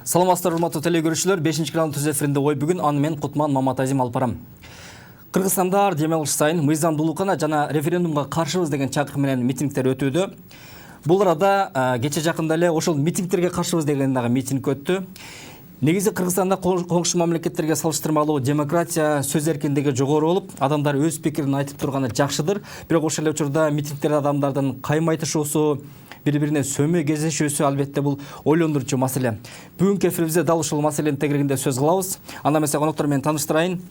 Саламатсыздар, урматтуу телекөрүүчүлөр, 5-канал түз эфиринде ой бүгүн аны мен Кутман Маматазим алып барам. Кыргызстанда дем алыш сайын мыйзамдуулукка жана референдумга каршыбыз деген чакырык менен митингдер өтүүдө. Бул арада кече жакында эле ошол митингтерге каршыбыз деген дагы митинг өттү. Негизи Кыргызстанда коңшу мамлекеттерге салыштырмалуу демократия, сөз эркиндиги жогору болуп, адамдар өз пикирин айтып турганы жакшыдыр. Бирок ошол эле учурда митингтерде адамдардын каймайтышуусу, бири-бирине сөмө кезешүүсү албетте бул ойлондурчу маселе. Бүгүнкү эфирибизде дал ушул маселенин тегерегинде сөз кылабыз. Анда эмесе коноктор менен тааныштырайын.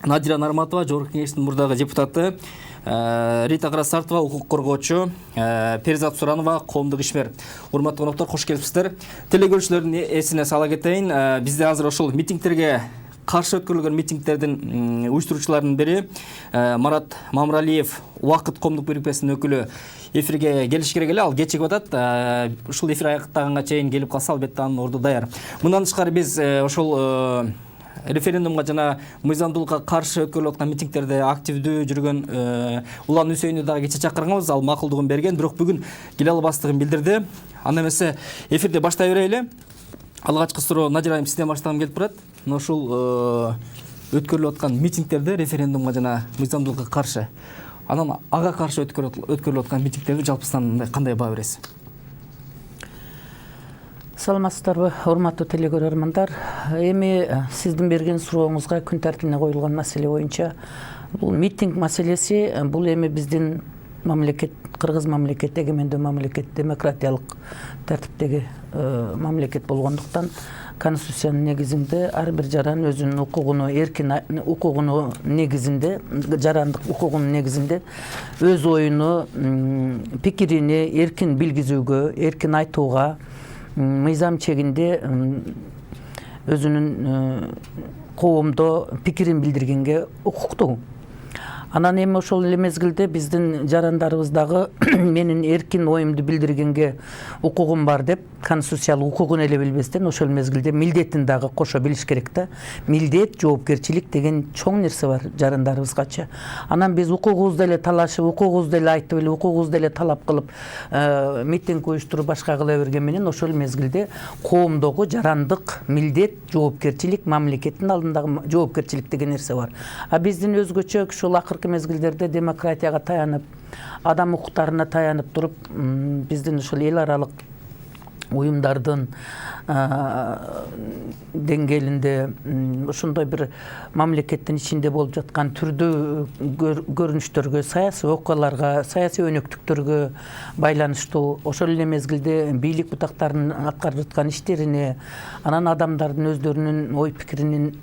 Надира Нарматова, Жогорку Кеңештин мурдагы депутаты, Рита Карасартова, укук коргоочу, Перизат Суранова, коомдук ишмер. Урматтуу коноктор, кош келипсиздер. Телекөрүүчүлөрдүн эсине сала кетейин. Бизде азыр ошол митингтерге каршы өткөрүлгөн митингтердин уюштуруучуларынын бири Марат Мамралиев, Убакыт коомдук бирикмесинин өкүлү эфирге келиш керек эле, ал кечигип атат. Ушул эфир аяктаганга чейин келип калса, албетте анын орду даяр. Мындан тышкары биз ошол референдумга жана мыйзамдуулукка каршы өткөрүлүп аткан митингтерде активдүү жүргөн Улан Үсөйүндү дагы кече чакырганбыз, ал макулдугун берген, бирок бүгүн келе албастыгын билдирди. Анда эмесе эфирди баштай берели. Алгачкы суроо Надира айым сизден баштагым келип турат. Ушул өткөрүлүп аткан митингтерде референдумга жана мыйзамдуулукка каршы, анан ага каршы өткөрүлүп аткан митингтерди жалпысынан кандай баа бересиз? Саламатсыздарбы, урматтуу телекөрөрмандар. Эми сиздин берген сурооңузга күн тартибине коюлган маселе боюнча бул митинг маселеси, бул эми биздин мамлекет, Кыргыз мамлекет, эгемендүү мамлекет, демократиялык тартиптеги мамлекет болгондуктан Конституциянын негизинде ар бир жаран өзүнүн укугуну, эркин укугуну негизинде, жарандык укугунун негизинде өз оюну, пикирини эркин билгизүүгө, эркин айтууга, мыйзам чегинде өзүнүн коомдо пикирин билдиргенге укуктуу. Анан эми ошол эле мезгилде биздин жарандарыбыз дагы менин эркин оюмду билдиргенге укугум бар деп, конституциялык укугун эле билбестен ошол мезгилде милдетин дагы кошо билиш керек да. Милдет, жоопкерчилик деген чоң нерсе бар жарандарыбызгачы. Анан биз укугубузду эле талашып, укугубузду эле айтып эле, укугубузду эле талап кылып, митинг уюштуруп башка кыла берген менен ошол мезгилде коомдогу жарандык милдет, жоопкерчилик, мамлекеттин алдындагы жоопкерчилик деген нерсе бар. А биздин өзгөчө ушул акыркы мезгилдерде демократияга таянып, адам укуктарына таянып туруп, биздин ушул эл аралык уюмдардын деңгээлинде ошондой бир мамлекеттин ичинде болуп жаткан түрдүү көрүнүштөргө, саясий окуяларга, саясий өнөктүктөргө байланыштуу, ошол эле мезгилде бийлик бутактарынын аткарып жаткан иштерине, анан адамдардын өздөрүнүн ой пикиринин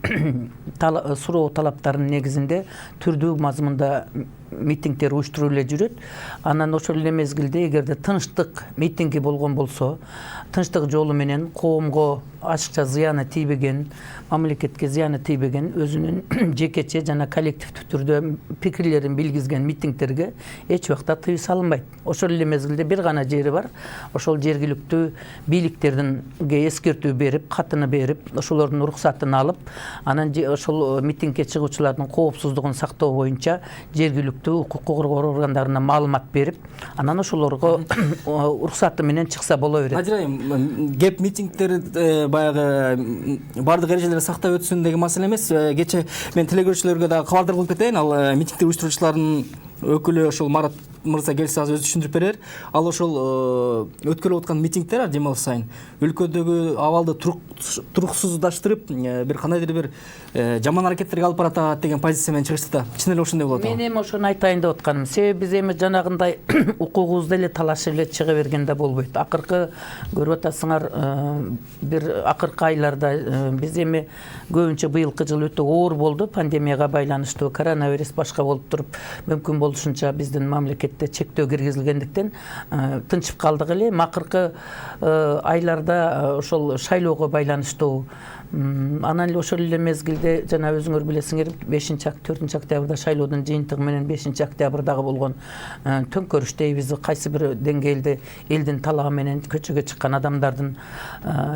суроо талаптарынын негизинде түрдүү мазмунда митингдер уюштуруп эле жүрөт. Анан ошол эле мезгилде эгерде тынчтык митинги болгон болсо, тынчтык жолу менен коомго ашыкча зыяны тийбеген, мамлекетке зыяны тийбеген, өзүнүн жекече жана коллективдүү түрдө пикирлерин билгизген митингтерге эч убакта тыюу салынбайт. Ошол эле мезгилде бир гана жери бар. Ошол жергиликтүү бийликтердинге эскертүү берип, катыны берип, ошолордун уруксатын алып, анан ошол митингге чыгуучулардын коопсуздугун сактоо боюнча жергиликтүү укук коргоо органдарына маалымат берип, анан ошолорго уруксаты менен чыкса боло берет. Надира айым, кеп митингтер баягы бардык эрежелерди сактап өтсүн деген маселе эмес. Кече мен телекөрүүчүлөргө дагы кабардар кылып кетейин. Ал митингди уюштуруучулардын өкүлү ошол Марат мырза келсе азыр өзү түшүндүрүп берер. Ал ошол өткөрүлүп аткан митингдер дем алыш сайын өлкөдөгү абалды туруксуздаштырып, бир кандайдыр бир жаман аракеттерге алып баратат деген позиция менен чыгышты да. Чын эле ошондой болот. Мен эми ошону айтайын деп атканым. Себеби биз эми жанагындай укугубузду эле талашып эле чыга бергенде болбойт. Акыркы көрүп атасыңар, бир акыркы айларда биз эми көбүнчө быйылкы жыл өтө оор болду, пандемияга байланыштуу, коронавирус башка болуп туруп, мүмкүн болушунча биздин мамлекетте чектөө киргизилгендиктен тынчып калдык эле. Акыркы айларда ошол шайлоого байланыштуу, анан эле ошол эле мезгилде жана өзүңөр билесиңер 4 октябрда шайлоодун жыйынтыгы менен 5 октябрдагы болгон төңкөрүш дейбиз, кайсы бир деңгээлде элдин талабы менен көчөгө чыккан адамдардын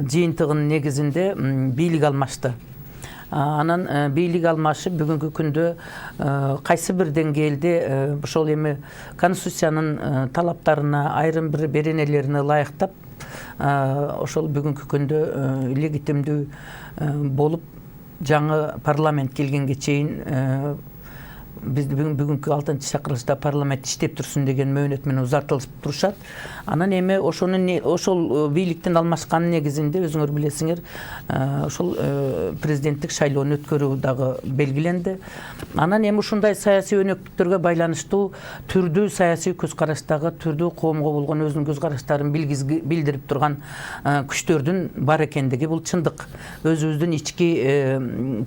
жыйынтыгынын негизинде бийлик алмашты. Анан бийлик алмашып бүгүнкү күндө кайсы бир деңгээлде ошол эми конституциянын талаптарына, айрым бир беренелерине ылайыктап ошол бүгүнкү күндө легитимдүү болуп жаңы парламент келгенге чейин биз бүгүнкү 6-чакырылышта парламент иштеп турсун деген мөөнөт менен узартылып турушат. Анан эми ошол бийликтин алмашкан негизинде өзүңөр билесиңер, ошол президенттик шайлоону өткөрүү дагы белгиленди. Анан эми ушундай саясий өнөктүктөргө байланыштуу түрдүү саясий көз караштагы, түрдүү коомго болгон өзүнүн көз караштарын билдирип турган күчтөрдүн бар экендиги бул чындык. Өзүбүздүн ички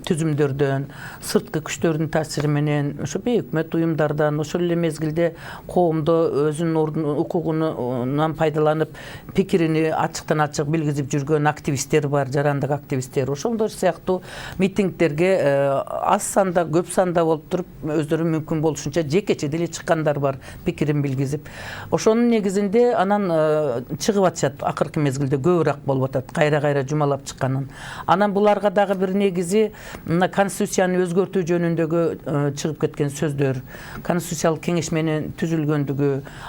түзүмдөрдөн, сырткы күчтөрдүн таасири менен ошо бейөкмөт уюмдардан, ошол эле мезгилде коомдо өзүнүн укугунан пайдаланып пикирини ачыктан ачык билгизип жүргөн активисттер бар, жарандык активисттер. Ошондор сыяктуу митингдерге аз санда, көп санда болуп туруп, өздөрү мүмкүн болушунча жекече деле чыккандар бар, пикирин билгизип. Ошонун негизинде анан чыгып атышат, акыркы мезгилде көбүрөөк болуп атат, кайра жумалап чыкканын. Анан буларга дагы бир негизи мына конституцияны өзгөртүү жөнүндөгү чыгып кеткен сөздөр, конституциялык кеңеш менен түзүлгөндүгү,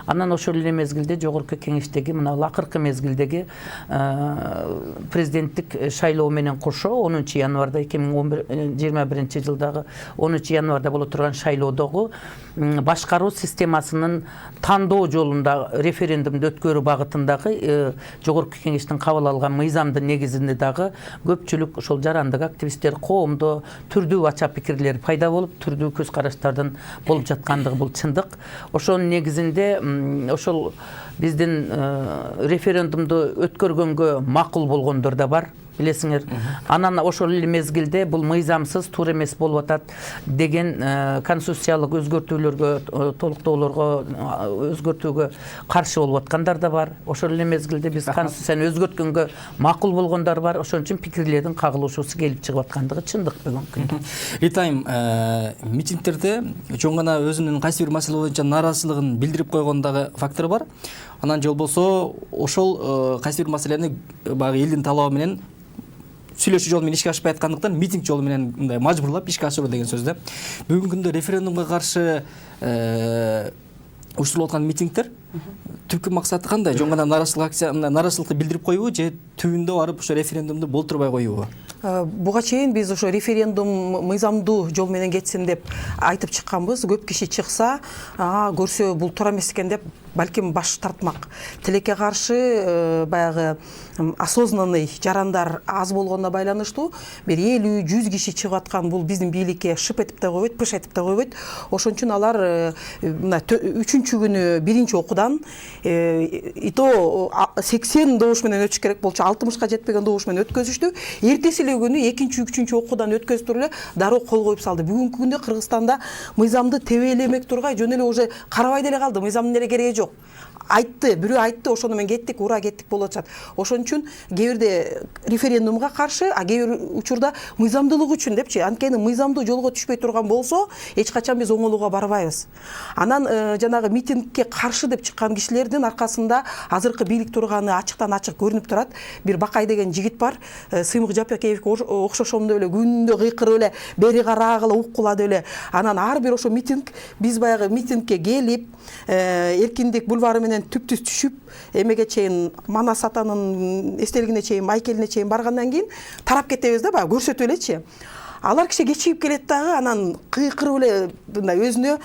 анан ошол эле мезгилде жогорку кеңештеги мына акыркы мезгилдеги президенттик шайлоо менен кошо 10 январда 2021 жылдагы 10 январда боло турган шайлоодогу башкаруу системасынын тандоо жолунда референдумду өткөрүү багытындагы жогорку кеңештин кабыл алган мыйзамдын негизинде дагы көпчүлүк ошол жарандык активисттер, коомдо түрдүү ача пикирлер пайда болуп, түрдүү көз караштардан болуп жаткандыгы бул чындык. Ошонун негизинде ошол биздин референдумду өткөргөнгө макул болгондор да бар, билесиңер. Анан ошол эле мезгилде бул мыйзамсыз, туура эмес болуп атат деген конституциялык өзгөртүүлөргө, толуктоолорго, өзгөртүүгө каршы болуп аткандар да бар. Ошол эле мезгилде биз конституцияны өзгөрткөнгө макул болгондор бар. Ошон үчүн пикирлердин кагылышуусу келип чыгып аткандыгы чындык бүгүнкү күндө. Ритайм, митингдерде чоң гана өзүнүн кайсы бир маселе боюнча нааразычылыгын билдирип койгон дагы фактор бар. Анан жол болсо ошол кайсы бир маселени баягы элдин талабы менен сүйлөшүү жолу менен ишке ашпай аткандыктан митинг жолу менен мындай мажбурлап ишке ашыруу деген сөз да. Бүгүнкү күндө референдумга каршы уюштурулуп аткан митингдер түпкү максаты кандай? Жөн гана нааразычылыкты билдирип коюубу же түбүндө барып ошо референдумду болтурбай коюубу? Буга чейин биз ошо референдум мыйзамдуу жол менен кетсин деп айтып чыкканбыз. Көп киши чыкса, көрсө бул туура эмес экен деп балким баш тартмак. Тилекке каршы баягы осознанный жарандар аз болгонуна байланыштуу бир 50-100 киши чыгып аткан бул биздин бийликке шып этип да койбойт, пыш этип да койбойт. Ошон үчүн алар мына 3-күнү биринчи окуудан и то 80 добуш менен өтүш керек болчу, 60ка жетпеген добуш менен өткөзүштү. Эртеси эле күнү 2-3 окуудан өткөзүп туруп эле дароо кол коюп салды. Бүгүнкү күндө Кыргызстанда мыйзамды тебелемек тургай жөн эле уже карабай деле калды. Мыйзамдын эле кереги жок. Айтты, бирөө айтты, ошону менен кеттик, ура кеттик болуп атышат. Ошон үчүн кээ бирде референдумга каршы, а кээ бир учурда мыйзамдуулук үчүн депчи. Анткени мыйзамдуу жолго түшпөй турган болсо, эч качан биз оңолууга барбайбыз. Анан жанагы митингке каршы деп чыккан кишилердин аркасында азыркы бийлик турганы ачыктан ачык көрүнүп турат. Бир Бакай деген жигит бар, Сыймык Жапакеевке окшошомдой эле күндө кыйкырып эле, бери карагыла, уккулады эле. Анан ар бир ошо митинг, биз баягы митингке келип, Эркиндик бульвары менен түптүз түшүп, эмеге чейин Манас атанын эстелигине чейин, майкелине чейин баргандан кийин тарап кетебиз да, баягы көрсөтүп элечи. Алар киши кечигип келет дагы, анан кыйкырып эле мындай өзүнө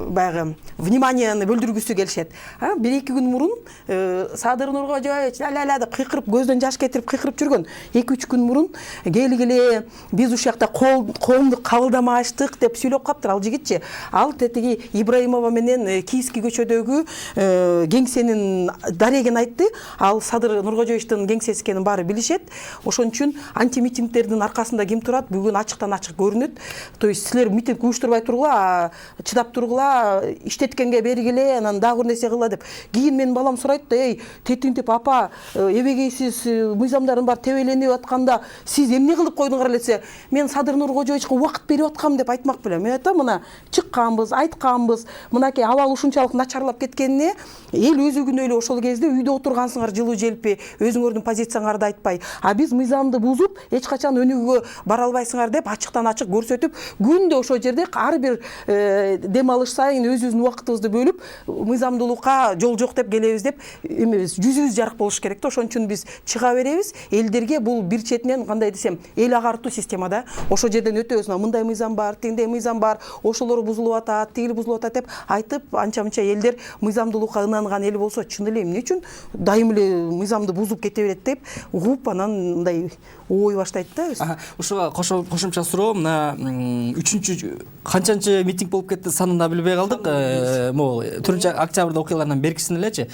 баягы вниманияны бөлдүргүсү келишет. 1-2 күн мурун Садыр Нуркожоевич ла-ла-ла деп кыйкырып, көздөн жаш кетирип кыйкырып жүргөн. 2-3 күн мурун келгиле биз ушул жакта коомду кабылдамаштык деп сүйлөп каптыр ал жигитчи. Ал тетиги Ибраимова менен Кийский көчөдөгү кеңсенин дарегин айтты. Ал Садыр Нуркожоевичтин кеңсеси экенин баары билишет. Ошон үчүн антимитингдердин аркасында ким турат? Бүгүн ачыктан ачык көрүнөт. То есть силер митинг уюштурбай тургула, чыдап тургула, иштеткенге бергиле, анан дагы бир нерсе кыла деп. Кийин менин балам сурайт да, тетинтип апа, эбегейсиз мыйзамдардын бар тебеленип атканда сиз эмне кылып койдуңар эле? Мен Садыр Нуркожоевичке убакыт берип аткам деп айтмак белем. Мен айтам, мына чыкканбыз, айтканбыз, мынакей абал ушунчалык начарлап кеткенине эл өзүгүнө эле ошол кезде үйдө отургансыңар жылуу желпи, өзүңөрдүн позицияңарды айтпай. А биз мыйзамды бузуп, эч качан өнүгүүгө бара албайсыңар деп ачыктан ачык көрсөтүп, күндө ошол жерде ар бир дем алыш сайын өзүбүздүн убактыбызды бөлүп, мыйзамдуулукка жол жок деп келебиз деп эмебиз, жүзүбүз жарык болуш керек да. Ошон үчүн биз чыга беребиз. Элдерге бул бир четинен кандай десем, эл агартуу системада ошол жерден өтөбүз. Мындай мыйзам бар, тиндей мыйзам бар, ошолор бузулуп атат, тигил бузулуп атат деп айтып, анча-мынча элдер мыйзамдуулукка ынанган эл болсо, чын эле эмне үчүн дайым эле мыйзамды бузуп кете берет деп угуп, анан мындай ой баштайт да. Ушуга кошумча суроо, мына 3-чү канчанчы митинг болуп кетти, санын да билбей калдык. Могу 4-октябрда окуялардан беркисин элечи.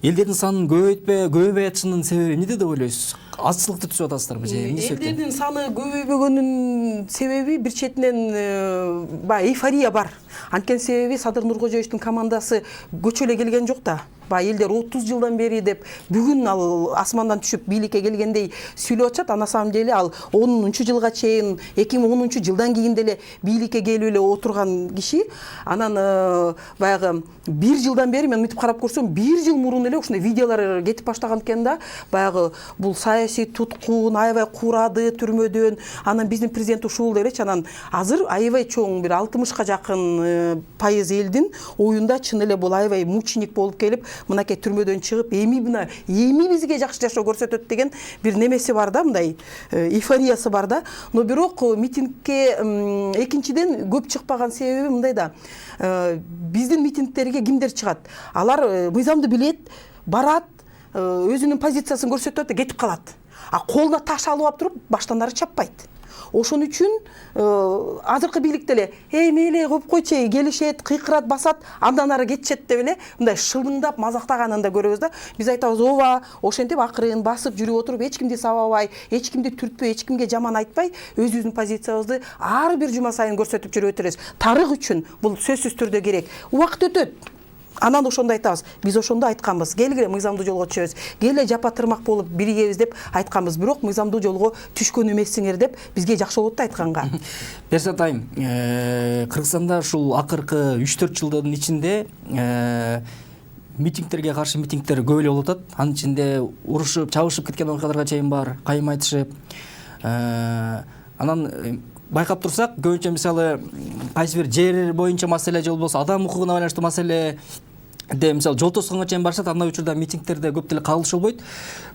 Элдердин санын көбөйбөй атышынын себеби эмнеде деп ойлойсуз? Азчылыкты түзүп атасыздарбы же эмне себептен? Элдердин саны көбөйбөгөнүнүн себеби бир четинен баягы эйфория бар. Анткени себеби Садыр Нуркожоевичтин командасы көчө эле келген жок да. Элдер 30 жылдан бери деп бүгүн ал асмандан түшүп бийликке келгендей сүйлөп атышат. На самом деле ал 10-жылга чейин 2010-жылдан кийин деле бийликке келип эле отурган киши. Анан баягы 1 жылдан бери мен мынтип карап көрсөм, 1 жыл мурун эле ушундай видеолор кетип баштаган экен да. Баягы бул саясий туткун, аябай курады түрмөдөн. Анан биздин президент ушул делечи. Анан азыр аябай чоң бир 60-ка жакын пайыз элдин оюнда чын эле бул аябай мученик болуп келип, мынакей түрмөдөн чыгып, эми бизге жакшы жашоо көрсөтөт деген бир немеси бар да, мындай эйфориясы бар да. Но бирок митингке экинчиден көп чыкпаган себеби мындай да. Биздин митингтерге кимдер чыгат? Алар мыйзамды билет, барат, өзүнүн позициясын көрсөтөт да кетип калат. Колуна таш алып алып туруп баштан ары чаппайт. Ошон үчүн азыркы бийлик деле мейли коюп койчу, келишет, кыйкырат, басат, андан ары кетишет деп эле мындай шылыңдап мазактаганын да көрөбүз да. Биз айтабыз, ооба, ошентип акырын басып жүрүп отуруп, эч кимди сабабай, эч кимди түртпөй, эч кимге жаман айтпай, өзүбүздүн позициябызды ар бир жума сайын көрсөтүп жүрүп өтөрөбүз. Тарых үчүн бул сөзсүз түрдө керек. Убакыт өтөт. Анан ошондо айтабыз, биз ошондо айтканбыз, келгиле мыйзамдуу жолго түшөбүз, келе жапа тырмак болуп биригебиз деп айтканбыз. Бирок мыйзамдуу жолго түшкөн эмессиңер деп бизге жакшы болот да айтканга. Берсат айым, Кыргызстанда ушул акыркы 3-4 жылдын ичинде митингтерге каршы митингтер көп эле болуп атат. Анын ичинде урушуп, чабышып кеткен окуяларга чейин бар, кайым айтышып. Анан байкап турсак, көбүнчө мисалы кайсы бир жер боюнча маселе же болбосо адам укугуна байланыштуу маселе де мисалы жол тосконго чейин барышат. Андай учурда митингтерде көп деле кагылыш болбойт.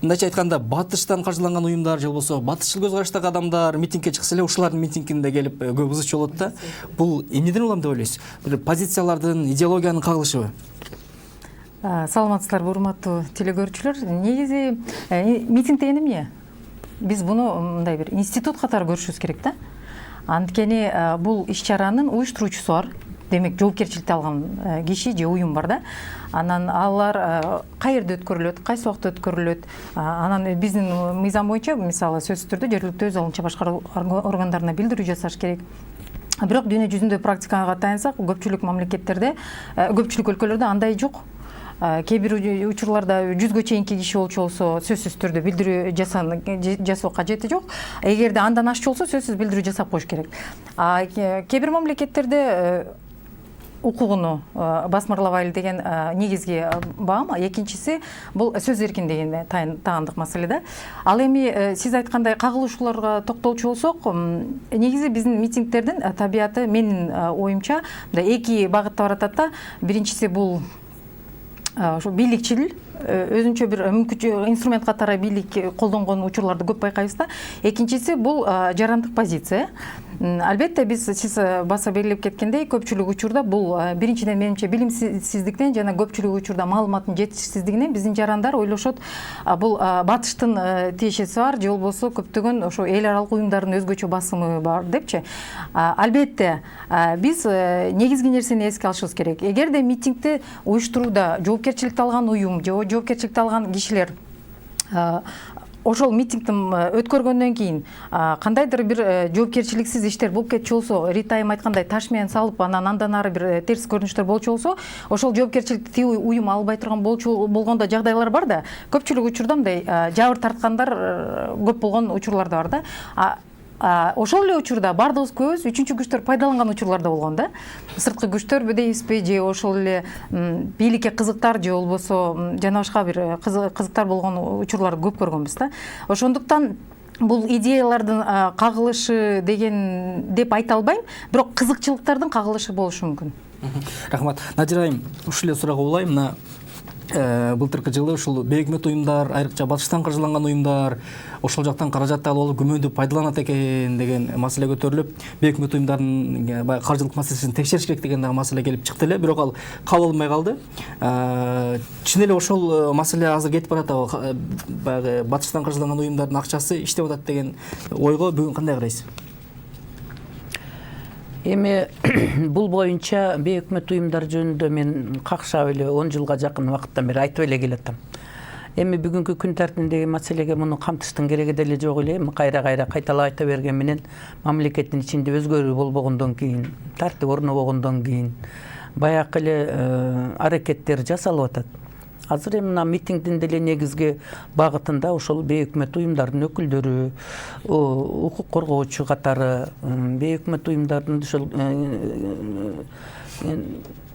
Мындайча айтканда, батыштан каржыланган уюмдар же болбосо батышчыл көз караштагы адамдар митингке чыкса эле ушулардын митингинде келип көп ызычуу болот да. Бул эмнеден улам деп ойлойсуз? Бир позициялардын, идеологиянын кагылышыбы? Саламатсыздарбы, урматтуу телекөрүүчүлөр. Негизи митинг деген эмне? Биз буну мындай бир институт катары көрүшүбүз керек да. Анткени бул иш-чаранын уюштуруучусу бар. Демек, жоопкерчиликти алган киши же уюм бар да. Анан алар каерде өткөрүлөт, кайсы убакта өткөрүлөт. Анан биздин мыйзам боюнча, мисалы сөзсүз түрдө жергиликтүү өз алынча башкаруу органдарына билдирүү жасаш керек. Бирок дүйнө жүзүндө практикага таяnsак, көпчүлүк мамлекеттерде, көпчүлүк өлкөлөрдө андай жок. Кээ бир учурларда 100гө чейинки киши болчу болсо, сөзсүз түрдө билдирүү жасоо кажети жок. Эгерде андан ашчу болсо, сөзсүз билдирүү жасап коюш керек. Кээ бир мамлекеттерде укугуну басмырлабайлы деген негизги баам. Экинчиси бул сөз эркиндигине таандык маселе да. Ал эми сиз айткандай кагылышууларга токтолчу болсок, негизи биздин митингтердин табияты менин оюмча эки багытта баратат да. Биринчиси бул ошо бийликчил, өзүнчө бир инструмент катары бийлик колдонгон учурларды көп байкайбыз да. Экинчиси бул жарандык позиция. Албетте сиз баса белгилеп кеткендей, көпчүлүк учурда бул биринчиден менимче билимсиздиктен жана көпчүлүк учурда маалыматтын жетишсиздигинен биздин жарандар ойлошот, бул батыштын тиешеси бар, же болбосо көптөгөн ошо эл аралык уюмдардын өзгөчө басымы бар депчи. Албетте биз негизги нерсени эске алышыбыз керек. Эгерде митингди уюштурууда жоопкерчиликти алган уюм же жоопкерчиликти алган кишилер ошол митингдин өткөргөндөн кийин кандайдыр бир жоопкерчиликсиз иштер болуп кетчү болсо, Рита айым айткандай таш менен салып, андан ары бир терс көрүнүштөр болчу болсо, ошол жоопкерчиликти тиги уюм албай турган болгондо жагдайлар бар да. Көпчүлүк учурда мындай жабыр тарткандар көп болгон учурлар да бар да. Ошол эле учурда бардыгыбыз көз үчүнчү күчтөр пайдаланган учурлар да болгон да. Сырткы күчтөрбү дейбизби, же ошол эле бийликке кызыктар же болбосо жана башка бир кызыктар болгон учурларды көп көргөнбүз да. Ошондуктан бул идеялардын кагылышы деген деп айта албайм, бирок кызыкчылыктардын кагылышы болушу мүмкүн. Рахмат. Надира айым, ушул эле суракка улай, мына былтыркы жылы ушул бейөкмөт уюмдар, айрыкча батыштан каржыланган уюмдар ошол жактан каражат алып күмөндү пайдаланат экен деген маселе көтөрүлүп, бейөкмөт уюмдардын баягы каржылык маселесин текшериш керек деген дагы маселе келип чыкты эле, бирок ал кабыл алынбай калды. Чын эле ошол маселе азыр кетип баратабы? Баягы батыштан каржыланган уюмдардын акчасы иштеп атат деген ойго бүгүн кандай карайсыз? Эми бул боюнча бейөкмөт уюмдар жөнүндө мен какшап эле 10 жылга жакын убакыттан бери айтып эле келатам. Эми бүгүнкү күн тартибиндеги маселеге муну камтыштын кереги деле жок эле. Кайра кайталап айта берген менен мамлекеттин ичинде өзгөрүү болбогондон кийин, тартип орнобогондон кийин баягы эле аракеттер жасалып атат. Азыр эми мына митингдин деле негизги багытында ошол бейөкмөт уюмдардын өкүлдөрү, укук коргоочу катары, бейөкмөт уюмдардын ошол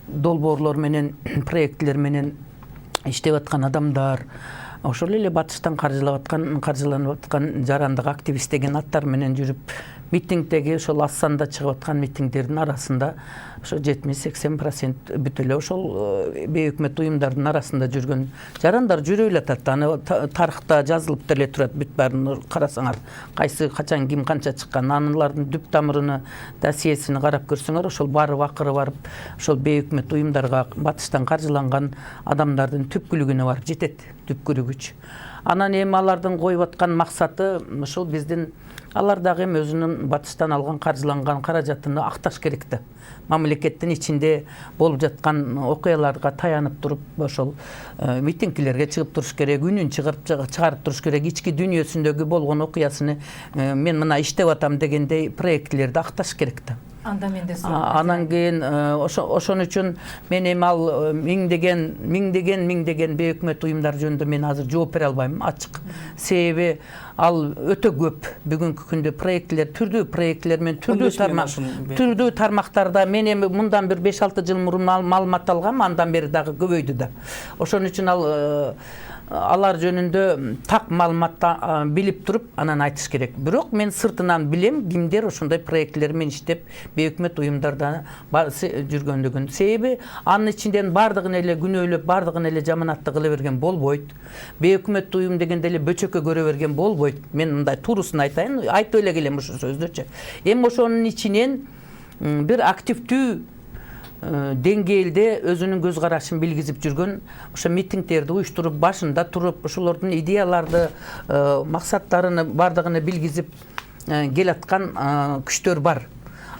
долбоорлор менен, проекттер менен иштеп аткан адамдар, ошол эле батыштан каржыланып аткан жарандык активист деген аттар менен жүрүп, митингдеги ошол Ассанда чыгып аткан митингдердин арасында ошо 70-80% бүт эле ошол бейөкмөт уюмдардын арасында жүргөн жарандар жүрүп эле атат. Аны тарыхта жазылып деле турат, бүт баарын карасаңар, кайсы качан ким канча чыккан, аналардын түп тамырыны, досьесин карап көрсөңөр, ошол баары акыры барып, ошол бейөкмөт уюмдарга батыштан каржыланган адамдардын түпкүлүгүнө барып жетет, түпкүлүгүчү. Анан эми алардын коюп аткан максаты ошол биздин алар дагы эми өзүнүн батыштан алган каржыланган каражатыны акташ керек да. Мамлекеттин ичинде болуп жаткан окуяларга таянып туруп, ошол митингилерге чыгып туруш керек, үнүн чыгарып туруш керек, ички дүйнөсүндөгү болгон окуясыны мен мына иштеп атам дегендей проектлерди акташ керек да. Анан кийин ошон үчүн мен эми ал миңдеген бейөкмөт уюмдар жөнүндө мен азыр жооп бере албайм, ачык. Себеби ал өтө көп бүгүнкү күндө проектлер, түрдүү проектлер менен түрдүү тармактарда мен эми мындан бир 5-6 жыл мурун маалымат алгам, андан бери дагы көбөйдү да. Ошон үчүн алар жөнүндө так маалымат билип туруп анан айтыш керек. Бирок мен сыртынан билем кимдер ошондой проектлер менен иштеп бейөкмөт уюмдарда жүргөндүгүн. Себеби анын ичинден бардыгын эле күнөөлөп, бардыгын эле жаманатты кыла берген болбойт. Бейөкмөт уюм дегенде эле бөчөккө көрө берген болбойт. Мен мындай туруусун айтайын, айтып эле келем ошо сөздөрчү. Эми ошонун ичинен бир активдүү деңгээлде өзүнүн көз карашын билгизип жүргөн, ошо митингдерди уюштуруп, башында туруп, ошолордун идеяларды, максаттарын бардыгын билгизип келаткан күчтөр бар.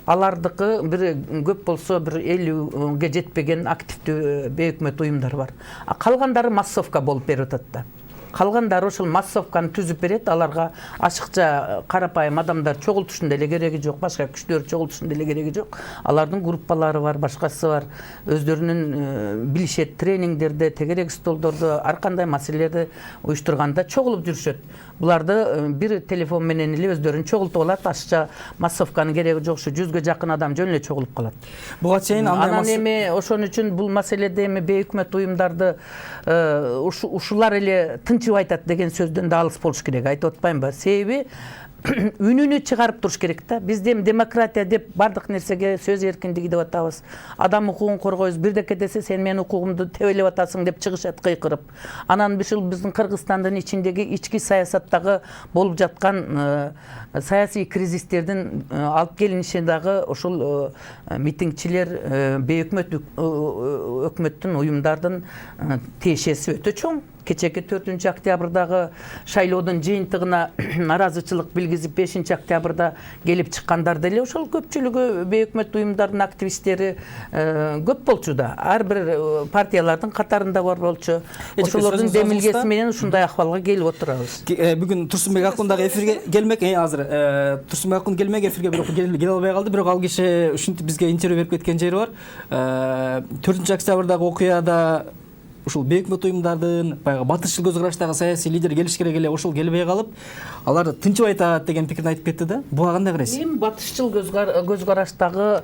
Алардыкы бир көп болсо бир 50ге жетпеген активдүү бейөкмөт уюмдар бар. Калгандары массовка болуп берип атат да. Калгандары ошол массовканы түзүп берет, аларга ашыкча карапайым адамдар чогултушун деле кереги жок, башка күчтөр чогултушун деле кереги жок. Алардын группалары бар, башкасы бар. Өздөрүнүн билишет, тренингдерде, тегерек столдордо ар кандай маселелерди уюштурганда чогулуп жүрүшөт. Буларды бир телефон менен эле өздөрүн чогултуп алат, ашыкча массовканын кереги жок, ушу 100ге жакын адам жөн эле чогулуп калат. Буга чейин анан эми ошон үчүн бул маселеде эми бейөкмөт уюмдарды ушулар эле тынчып айтат деген сөздөн да алыс болуш керек, айтып атпаймынбы? Себеби үнүнү чыгарып туруш керек да. Бизде демократия деп бардык нерсеге сөз эркиндиги деп атабыз. Адам укугун коргойбуз, бирдеке десе сен менин укугумду тебелеп атасың деп чыгышат кыйкырып. Анан ушул биздин Кыргызстандын ичиндеги ички саясаттагы болуп жаткан саясий кризистердин алып келиниши дагы ошол митингчилер, бейөкмөт өкмөттүн уюмдардын тиешеси өтө чоң. Кечеки 4 октябрдагы шайлоодун жыйынтыгына наразычылык билгизип 5 октябрда келип чыккандар деле ошол көпчүлүгү бейөкмөт уюмдардын активисттери көп болчу да. Ар бир партиялардын катарында бар болчу. Ошолордун демилгеси менен ушундай акыбалга келип отурабыз. Бүгүн Турсунбек Акун дагы эфирге келмек, азыр Турсунбек Акун келмек эфирге, бирок келе албай калды. Бирок ал киши ушинтип бизге интервью берип кеткен жери бар. 4 октябрдагы окуяда ушул бейөкмөт уюмдардын баягы батышчыл көз караштагы саясий лидер келиш керек эле, ошол келбей калып, алар тынчыбай атат деген пикирин айтып кетти да. Буга кандай карайсыз? Эми батышчыл көз караштагы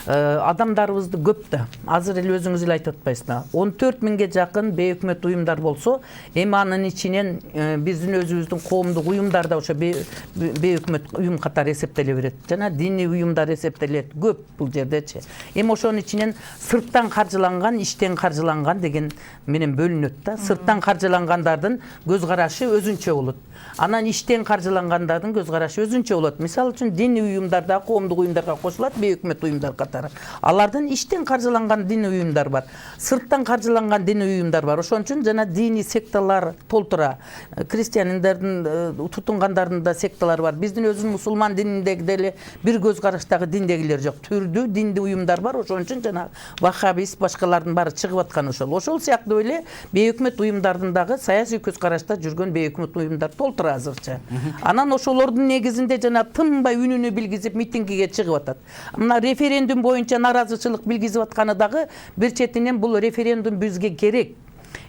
адамдарыбызды көп да. Азыр эле өзүңүз эле айтып атпайсызбы? 14 миңге жакын бейөкмөт уюмдар болсо, эми анын ичинен биздин өзүбүздүн коомдук уюмдар да ошо бейөкмөт уюм катары эсептеле берет. Жана диний уюмдар эсептелет. Көп бул жердечи. Эми ошонун ичинен сырттан каржыланган, иштен каржыланган деген менен бөлүнөт да. Сырттан каржылангандардын көз карашы өзүнчө болот. Анан иштен каржылангандардын көз карашы өзүнчө болот. Мисалы үчүн диний уюмдарда, коомдук уюмдарга кошулат бейөкмөт уюмдар катары. Алардын иштен каржыланган диний уюмдар бар. Сырттан каржыланган диний уюмдар бар. Ошон үчүн жана диний секталар толтура. Христиандардын тутунгандардын да секталары бар. Биздин өзүбүздүн мусулман дининдеги деле бир көз караштагы диндегилер жок. Түрдүү диндүү уюмдар бар. Ошон үчүн жана ваххабист башкалардын баары чыгып аткан ошол. Ошол сыяктуу эле бейөкмөт уюмдардын дагы саясий көз карашта жүргөн бейөкмөт уюмдар толтура азырча. Анан ошолордун негизинде жана тынбай үнүнү билгизип митингиге чыгып атат. Мына референдум боюнча наразычылык билгизип атканы дагы бир четинен бул референдум бизге керек.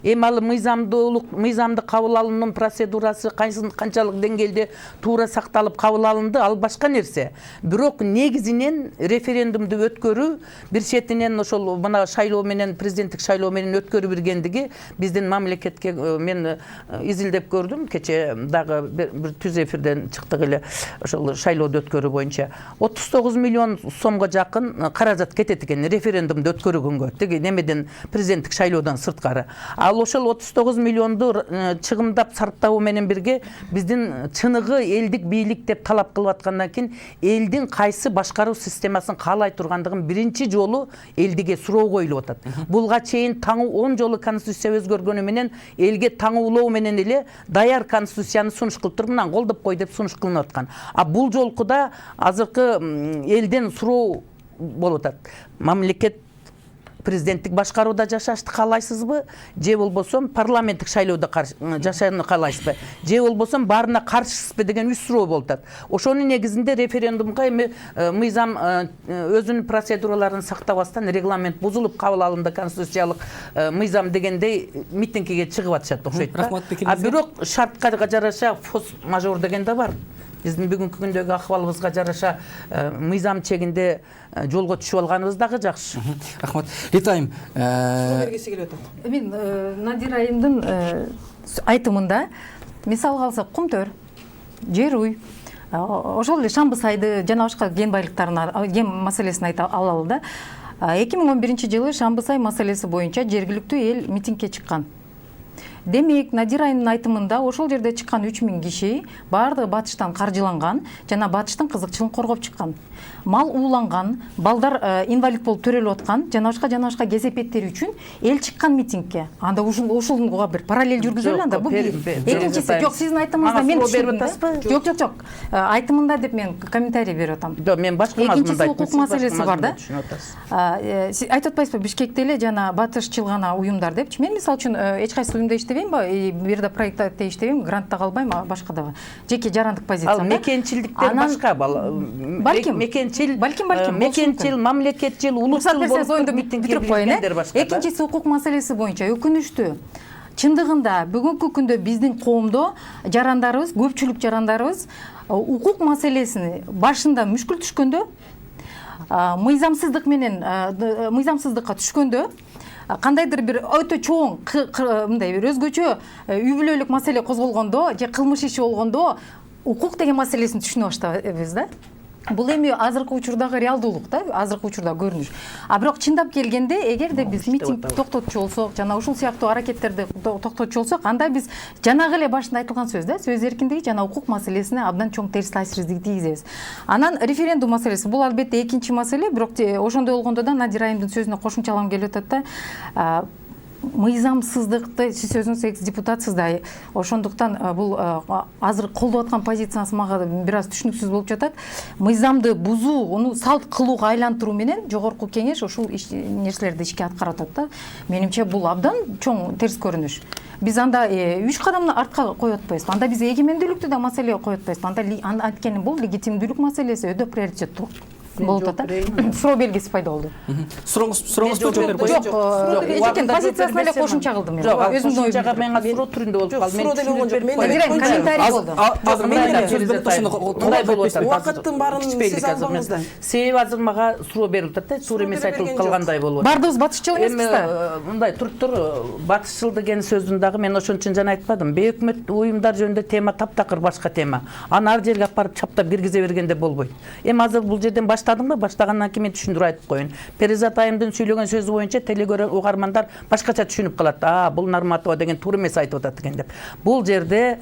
Эми ал мыйзамды кабыл алуунун процедурасы канчалык деңгээлде туура сакталып кабыл алынды, ал башка нерсе. Бирок негизинен референдумду өткөрүү бир четинен ошол мына шайлоо менен президенттик шайлоо менен өткөрүп бергендиги биздин мамлекетке мен изилдеп көрдүм. Кече дагы бир түз эфирден чыктык эле ошол шайлоодо өткөрүү боюнча 39 миллион сомго жакын каражат кетет экен референдумду өткөргөнгө. Теги немеден президенттик шайлоодон сырткары. Ал ошол 39 миллионду чыгымдап сарптабуу менен бирге биздин чыныгы элдик бийлик деп талап кылып аткандан кийин элдин кайсы башкаруу системасын каалай тургандыгын биринчи жолу элдиге суроо коюлуп атат. Булга чейин 10 жолу конституция өзгөргөнү менен элге таңуулоо менен эле даяр конституцияны сунуш кылып туруп, мына колдоп кой деп сунуш кылынып аткан. А бул жолкуда азыркы элден суроо болуп атат. Мамлекет президенттик башкарууда жашашты каалайсызбы, же болбосо парламенттик шайлоодо жашашты каалайсызбы, же болбосо баарына каршысызбы деген 3 суроо болуп атат. Ошонун негизинде референдумга эми мыйзам өзүнүн процедураларын сактабастан регламент бузулуп кабыл алынды конституциялык мыйзам дегендей митингиге чыгып атышат окшойт да. А бирок шартка жараша форс мажор деген да бар. Биздин бүгүнкү күндөгү акыбалыбызга жараша мыйзам чегинде жолго түшүп алганыбыз дагы жакшы. Рахмат. Ритайым. Бергиси келип атат. Мен Надира айымдын айтымында мисалга алсак Кумтөр, Жеруй, ошол эле Шамбы сайды жана башка кен байлыктарын кен маселесин айта алалы да. 2011 жылы Шамбы сай маселеси боюнча жергиликтүү эл митингге чыккан. Демек, Надира айымдын айтымында ошол жерде чыккан 3000 киши баардыгы батыштан каржыланган жана батыштын кызыкчылыгын коргоп чыккан. Мал ууланган, балдар инвалид болуп төрөлүп аткан, жана башка кесепеттери үчүн эл чыккан митингге. Анда ушунга бир параллель жүргүзөлү анда. Бул экинчиси жок, сиздин айтымыңызда мен түшүндүм. Жок. Айтымында деп мен комментарий берип атам. Жок, мен башка мазмунда айттым. Укук маселеси бар да. Сиз айтып атпайсызбы, Бишкекте эле жана батышчыл гана уюмдар депчи. Мен мисалы үчүн эч кайсы уюмда иштебейм, бир да проектта иштебейм, грантта калбайм, башка да. Жеке жарандык позициям. Ал мекенчиликтер башка. Мекенчил, мамлекетчил, улуттул болуп митингге билгендер башка. Экинчиси укук маселеси боюнча өкүнүштүү. Чындыгында бүгүнкү күндө биздин коомдо жарандарыбыз, көпчүлүк жарандарыбыз укук маселесини башында мүшкүл түшкөндө, мыйзамсыздыкка түшкөндө, кандайдыр бир өтө чоң мындай бир өзгөчө үй бүлөлүк маселе козголгондо же кылмыш иши болгондо укук деген маселесин түшүнө баштайбыз да. Бул эми азыркы учурдагы реалдуулук да, азыркы учурда көрүнүш. А бирок чындап келгенде, эгерде биз митинг токтотчу болсок, жана ушул сыяктуу аракеттерди токтотчу болсок, анда биз жанагы эле башында айтылган сөз да, сөз эркиндиги жана укук маселесине абдан чоң терс таасирди тийгизебиз. Анан референдум маселеси бул албетте экинчи маселе, бирок ошондой болгондо да Надира айымдын сөзүнө кошумчалагым келип атат да. Мыйзамсыздыкты сиз өзүңүз экс-депутатсыз да, ошондуктан бул азыр колдоп аткан позицияңыз мага бир аз түшүнүксүз болуп жатат. Мыйзамды бузуу, уну салт кылууга айлантыруу менен жогорку кеңеш ушул нерселерди ишке аткарып атат да. Менимче бул абдан чоң терс көрүнүш. Биз анда 3 кадамды артка коюп атпайбызбы? Анда биз эгемендүүлүктү да маселе коюп атпайбызбы? Анда анткени бул легитимдүүлүк маселеси өтө приоритеттүү. болуп атат да. Суроо белгиси пайда болду. Сурооңуз жооп берип Жок, койсуңуз. эчекен позициясына эле кошумча кылдым мен. Жок, Өзүмдүн кошумчага оюмду. мен суроо түрүндө болуп калды. суроо деле болгон жок. Мен комментарий болду. Азыр Мындай сөз берип мындай болуп атат. Убакыттын баарын сиз албаңыз да. Себеби азыр мага суроо берилип атат да, туура эмес айтылып калгандай болуп атат. Бардыгыбыз батышчыл эмеспиз да. Мындай туруп тур, батышчыл деген сөздүн дагы мен ошон үчүн жана айтпадым. Бейөкмөт уюмдар жөнүндө тема таптакыр башка тема. Аны ар жерге алып барып чаптап киргизе бергенде болбойт. Эми азыр бул жерден баштадыңбы? Баштагандан кийин мен түшүндүрүп айтып коеюн. Перизат айымдын сөйлөгөн сөзү боюнча телегөрөр угармандар башкача түшүнүп калат. Бул Нарматова деген туура эмес айтып атат экен деп. Бул жерде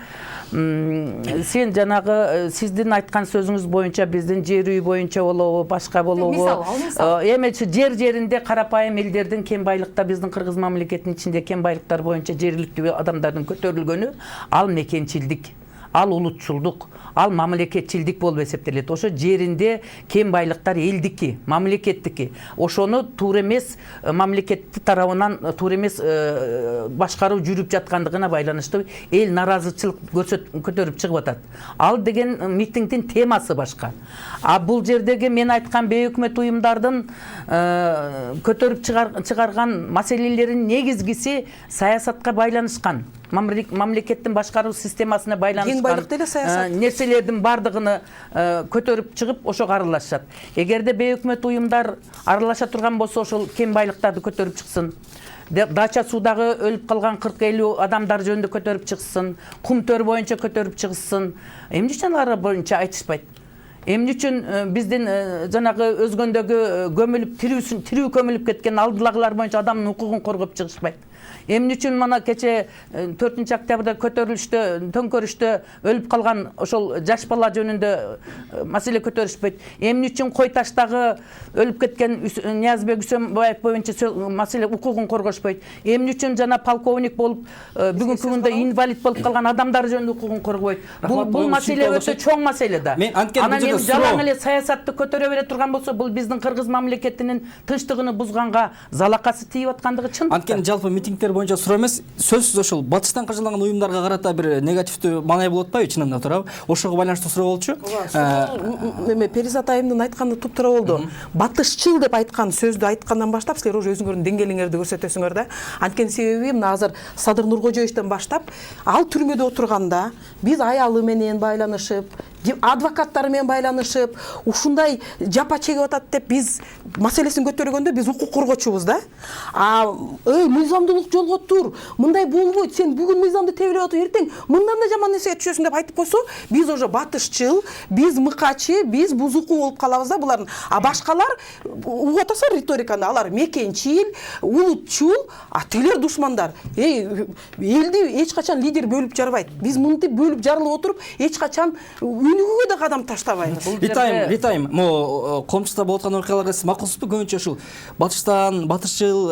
сен жанагы сиздин айткан сөзүңүз боюнча биздин жер үй боюнча болобу, башка болобу? Мисал, ал мисал. Эми жеринде карапайым элдердин кем байлыкта биздин кыргыз мамлекетинин ичинде кем байлыктар боюнча жергиликтүү адамдардын көтөрүлгөнү ал мекенчилдик, ал улутчулдук, ал мамлекетчилдик болуп эсептелет. Ошо жеринде кем байлыктар элдики, мамлекеттики. Ошону туура эмес мамлекет тарабынан туура эмес башкаруу жүрүп жаткандыгына байланыштуу эл наразычылык көтөрүп чыгып атат. Ал деген митингдин темасы башка. Бул жердеги мен айткан бейөкмөт уюмдардын көтөрүп чыгарган маселелеринин негизгиси саясатка байланышкан. Мамлекеттин башкаруу системасына байланышкан нерселердин бардыгыны көтөрүп чыгып ошого аралашат. Эгерде бейөкмөт уюмдар аралаша турган болсо ошол кем байлыктарды көтөрүп чыксын. Дача суудагы өлүп калган 40-50 адамдар жөнүндө көтөрүп чыксын, кум төр боюнча көтөрүп чыксын. Эмне үчүн алар боюнча айтышпайт? Эмне үчүн биздин жанагы өзгөндөгү көмүлүп тирүү көмүлүп кеткен алдылагылар боюнча адамдын укугун коргоп чыгышпайт? Эмне үчүн мана кече 4-октябрда көтөрүлүштө, төңкөрүштө өлүп калган ошол жаш бала жөнүндө маселе көтөрүшпөйт? Эмне үчүн Кой Таштагы өлүп кеткен Ниязбек Үсөнбаев боюнча маселе укугун коргошпойт? Эмне үчүн жана полковник болуп бүгүнкү күндө инвалид болуп калган адамдар жөнүндө укугун коргобойт? Бул маселе өтө чоң маселе да. Анан эми жалаң эле саясатты көтөрө бере турган болсо, бул биздин кыргыз мамлекетинин тынчтыгын бузганга залакасы тийип аткандыгы чын. Анткени жалпы митингдер боюнча суроо эмес, сөзсүз ошол батыштан каржыланган уюмдарга карата бир негативдүү маанай болуп атпайбы чынында туурабы? Ошого байланыштуу суроо болчу. Эме Перизат айымдын айтканы туптура болду. Батышчыл деп айткан сөздү айткандан баштап силер уже өзүңөрдүн деңгээлиңерди көрсөтөсүңөр да. Анткени себеби мына азыр Садыр Нуркожоевичтен баштап ал түрмөдө отурганда биз аялы менен байланышып, адвокаттары менен байланышып, ушундай жапа чегип атат деп биз маселесин көтөргөндө биз укук коргоочубуз да. Мыйзамдуулук жолго тур, мындай болбойт, сен бүгүн мыйзамды тебелеп атып, эртең мындан да жаман нерсеге түшөсүң деп айтып койсо, биз уже батышчыл, биз мыкачы, биз бузуку болуп калабыз да булардын. Башкалар угуп атасың риториканы, алар мекенчил, улутчул, тилер душмандар. Элди эч качан лидер бөлүп жарбайт. Биз мынтип бөлүп жарылып отуруп, эч качан үнүгө да кадам таштабайбыз. Ритайм, могу Комчута болуп аткан окуяларга сиз макулсузбу? Көбүнчө ушул батыштыл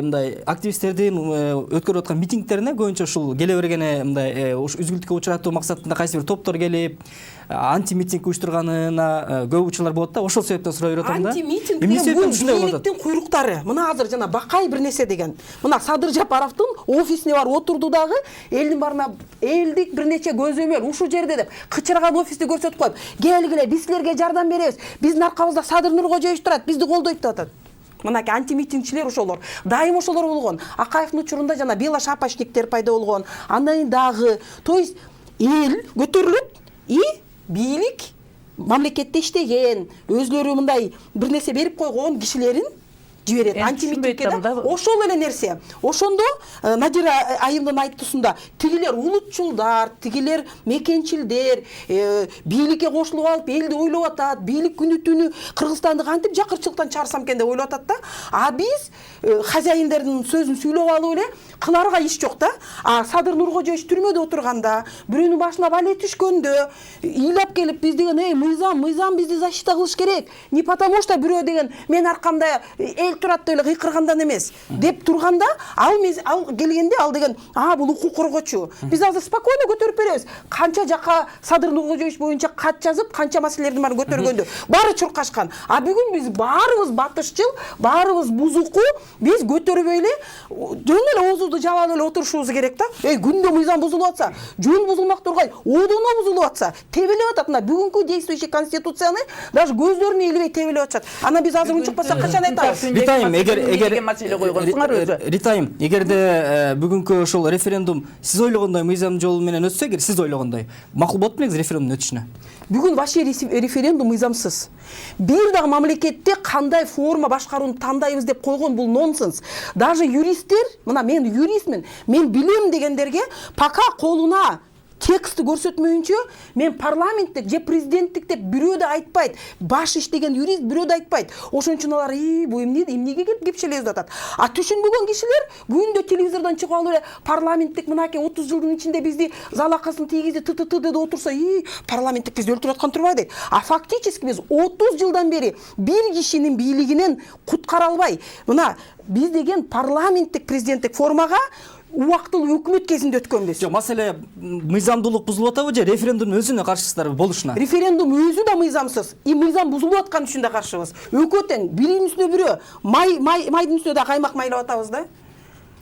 мындай активисттердин өткөрүп аткан митингдерине көбүнчө ушул келе бергене мындай үзгүлтүккө учуратуу максатында кайсы бир топтор келип анти-митинг уюштурганына көп учурлар болот да. Ошол себептен суроо берип атам да. Анти-митинг деген бул бийликтин куйруктары. Мына азыр жана Бакай бир нерсе деген. Мына Садыр Жапаровдун офисине барып отурду дагы элдин барына элдик бир нече көзөмөл ушул жерде деп кычырган офисти көрсөтүп коюп, келгиле биз силерге жардам беребиз. Биздин аркабызда Садыр Нуркожоевич турат, бизди колдойт деп атат. Мынакей анти-митингчилер ошолор. Дайым ошолор болгон. Акаевдин учурунда жана белошапочниктер пайда болгон. Андан кийин дагы, то есть эл көтөрүлөт и бийлик мамлекетте иштеген, өзлөрү мындай бир нерсе берип койгон кишилерин жиберет антимитингке да. Ошол эле нерсе. Ошондо Надира айымдын айтуусунда тигилер улутчулдар, тигилер мекенчилдер, бийликке кошулуп алып элди ойлоп атат, бийлик күнү түнү Кыргызстанды кантип жакырчылыктан чыгарсам экен деп ойлоп атат да. Биз хозяиндердин сөзүн сүйлөп алып эле кыларга иш жок да. Садыр Нуркожоевич түрмөдө отурганда, бирөөнүн башына бале түшкөндө ыйлап келип биз деген мыйзам бизди защита кылыш керек. Не потому что бирөө деген мен аркамда эл эл турат деп эле кыйкыргандан эмес деп турганда ал келгенде ал деген бул укук коргоочу. Биз азыр спокойно көтөрүп беребиз. Канча жака Садыр Нуркожоевич боюнча кат жазып, канча маселелердин баарын көтөргөндү. Баары чуркашкан. Бүгүн биз баарыбыз батышчыл, баарыбыз бузуку, биз көтөрбөй эле жөн эле оозубузду жаап эле отурушубуз керек да. Күндө мыйзам бузулуп атса, жөн бузулмак тургай, одоно бузулуп атса, тебелеп атат. Мына бүгүнкү действующий конституцияны даже көздөрүнө илбей тебелеп атышат. Ана биз азыр унчукпасак качан айтабыз? Ритайым, эгерде бүгүнкү ошол референдум сиз ойлогондой мыйзам жолу менен өтсө, эгер сиз ойлогондой, макул болот белеңиз референдумдун өтүшүнө? Бүгүн вообще референдум мыйзамсыз. Бир дагы мамлекетте кандай форма башкарууну тандайбыз деп койгон бул нонсенс. Даже юристтер, мына мен юристмин, мен билем дегендерге пока колуна текстти көрсөтмөйүнчө мен парламенттик же президенттик деп бирөө да айтпайт. Баш иштеген юрист бирөө да айтпайт. Ошон үчүн алар бу эмнеге келип кепшелебиз атат. Түшүнбөгөн кишилер күндө телевизордон чыгып алып эле парламенттик мынакей 30 жылдын ичинде бизди залакасын тийгизди ТТ деп отурса, парламенттик бизди өлтүрүп аткан турбайбы дейт. Фактически биз 30 жылдан бери бир кишинин бийлигинен куткара албай, мына биз деген парламенттик президенттик формага убактылуу өкмөт кезинде өткөнбүз. Жок, маселе мыйзамдуулук бузулуп атабы же референдумдун өзүнө каршысыздарбы болушуна? Референдум өзү да мыйзамсыз, мыйзам бузулуп аткан үчүн да каршыбыз. Экөө тең, биринин үстүнө бирөө, майдын үстүнө да каймак майлап атабыз да.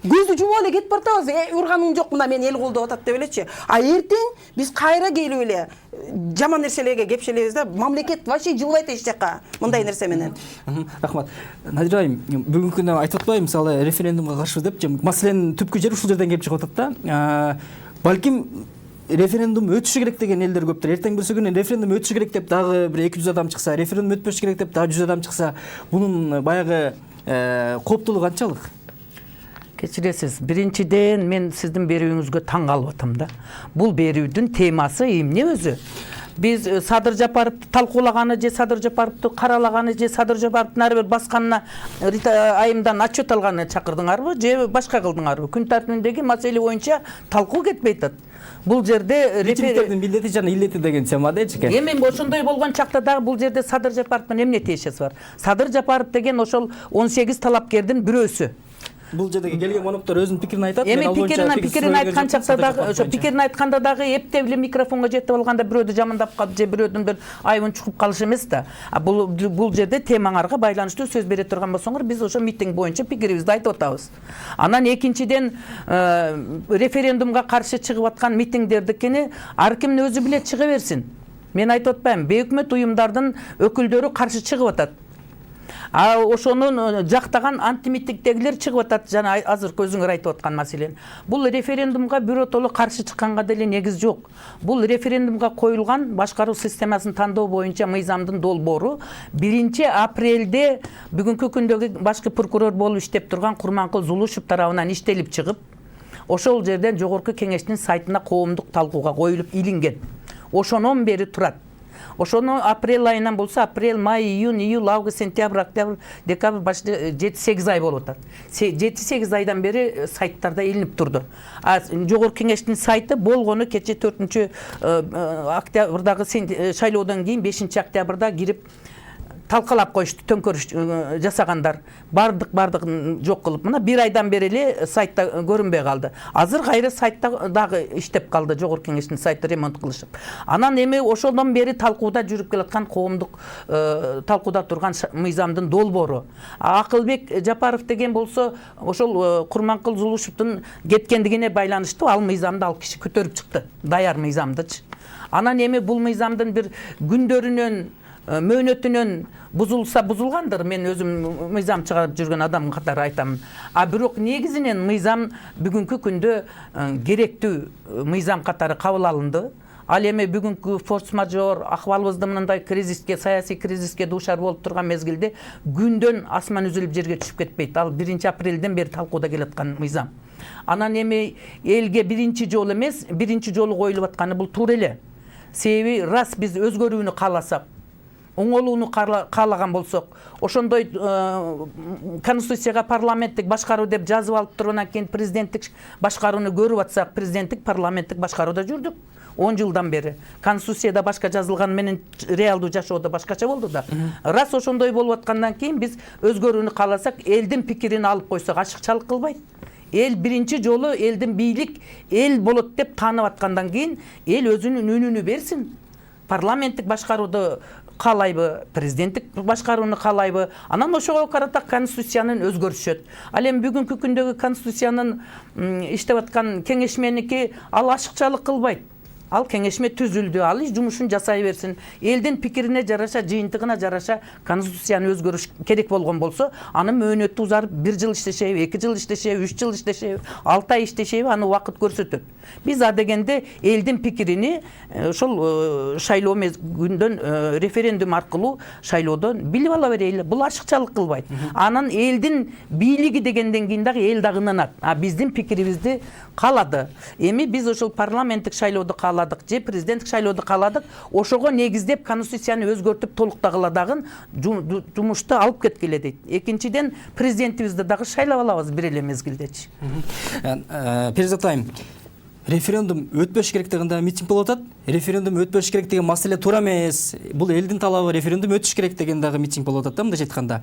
Көздү жумуп эле кетип баратабыз. Урганың жок, мына мен эл колдоп атат деп элечи. Эртең биз кайра келип эле жаман нерселерге кепшелебиз да. Мамлекет вообще жылбайт эч жака мындай нерсе менен. Рахмат. Надир айым, бүгүнкү күндө айтып атпайбы, мисалы референдумга каршыбыз деп, маселенин түпкү жери ушул жерден келип чыгып атат да. Балким референдум өтүшү керек деген элдер көптүр. Эртең бирсү күнү референдум өтүшү керек деп дагы бир 200 адам чыкса, референдум өтпөшү керек деп дагы 100 адам чыкса, бунун баягы кооптуулугу канчалык? Кечиресиз, биринчиден мен сиздин берүүңүзгө таң калып атам да. Бул берүүдүн темасы эмне өзү? Биз Садыр Жапаровду талкуулаганы же Садыр Жапаровду каралаганы же Садыр Жапаровдун ар бир басканына айымдан отчет алганы чакырдыңарбы же башка кылдыңарбы? Күн тартибиндеги маселе боюнча талкуу кетпей атат. Бул жерде митингдердин милдети жана илети деген тема дечи экен. Эми ошондой болгон чакта дагы бул жерде Садыр Жапаровдун эмне тиешеси бар? Садыр Жапаров деген ошол 18 талапкердин бирөөсү. Бул жердеги келген коноктор өзүнүн пикирин айтат. Эми пикирин айткан чакта дагы, ошо пикирин айтканда дагы эптеп эле микрофонго жетип алганда бирөөдү жамандап калып же бирөөдүн бир айыбын чукуп калыш эмес да. Бул жерде темаңарга байланыштуу сөз бере турган болсоңор, биз ошо митинг боюнча пикирибизди айтып атабыз. Анан экинчиден референдумга каршы чыгып аткан митингдердикини ар ким өзү билет чыга берсин. Мен айтып атпайм, бейөкмөт уюмдардын өкүлдөрү каршы чыгып атат. Ошонун жактаган антимитингдегилер чыгып атат, жана азыр көзүңөр айтып аткан маселен. Бул референдумга биротоло каршы чыкканга деле негиз жок. Бул референдумга коюлган башкаруу системасын тандоо боюнча мыйзамдын долбоору 1 апрелде бүгүнкү күндөгү башкы прокурор болуп иштеп турган Курманкул Зулушев тарабынан иштелип чыгып, ошол жерден жогорку кеңештин сайтына коомдук талкууга коюлуп илинген. Ошонон бери турат. Ошону апрель айынан болсо, апрель, май, июнь, июль, август, сентябрь, октябрь, декабрь башты 7-8 ай болуп атат. 7-8 айдан бери сайттарда илинип турду. Жогорку кеңештин сайты болгону кече 4 октябрдагы шайлоодон кийин 5 октябрда кирип талкалап коюшту, төңкөрүш жасагандар. Бардыгын жок кылып, мына 1 айдан бери эле сайтта көрүнбөй калды. Азыр кайра сайтта дагы иштеп калды, жогорку кеңештин сайты ремонт кылышып. Анан эми ошондон бери талкууда жүрүп келаткан коомдук талкууда турган мыйзамдын долбоору. Акылбек Жапаров деген болсо, ошол Курманкул Зулушевдун кеткендигине байланыштуу ал мыйзамды ал киши көтөрүп чыкты, даяр мыйзамдычы. Анан эми бул мыйзамдын бир күндөрүнөн мөөнөтүнөн бузулса бузулгандыр, мен өзүм мыйзам чыгарып жүргөн адам катары айтам. Бирок негизинен мыйзам бүгүнкү күндө керектүү мыйзам катары кабыл алынды. Ал эми бүгүнкү форс-мажор акыбалыбызды мындай кризиске, саясий кризиске дуушар болуп турган мезгилде күндөн асман үзүлүп жерге түшүп кетпейт. Ал 1 апрелден бери талкууда келаткан мыйзам. Анан эми элге биринчи жолу эмес, биринчи жолу коюлуп атканы бул туура эле. Себеби раз биз өзгөрүүнү кааласак, оңолууну каалаган болсок, ошондой конституцияга парламенттик башкаруу деп жазып алып тургандан кийин президенттик башкарууну көрүп атсак, президенттик парламенттик башкарууда жүрдүк. 10 жылдан бери конституцияда башка жазылган менен реалдуу жашоодо башкача болду да. Раз ошондой болуп аткандан кийин биз өзгөрүүнү кааласак, элдин пикирин алып койсок ашыкчалык кылбайт. Эл биринчи жолу элдин бийлик эл болот деп таанып аткандан кийин эл өзүнүн үнүнү берсин. Парламенттик башкарууду каалайбы, президенттик башкарууну каалайбы, анан ошого карата конституциянын өзгөрүшөт. Ал эми бүгүнкү күндөгү конституциянын иштеп аткан кеңешменики ал ашыкчалык кылбайт. Ал кеңешме түзүлдү, ал жумушун жасай берсин. Элдин пикирине жараша, жыйынтыгына жараша конституцияны өзгөрүш керек болгон болсо, аны мөөнөтү узарып 1 жыл иштешеби, 2 жыл иштешеби, 3 жыл иштешеби, 6 ай иштешеби, аны убакыт көрсөтөт. Биз адегенде элдин пикирини ошол шайлоо күндөн референдум аркылуу шайлоодон билип ала берели. Бул ашыкчалык кылбайт. Анан элдин бийлиги дегенден кийин дагы эл дагы ынанат. Биздин пикирибизди каалады. Эми биз ошол парламенттик шайлоодо кааладык же президенттик шайлоодо кааладык. Ошого негиздеп конституцияны өзгөртүп толуктагыла дагы жумушту алып кеткиле дейт. Экинчиден президентибизди дагы шайлап алабыз бир эле мезгилдечи. Перизат айым, референдум өтпөш керек дегенде митинг болуп атат. Референдум өтпөш керек деген маселе туура эмес. Бул элдин талабы, референдум өтүш керек деген дагы митинг болуп атат да, мындайча айтканда.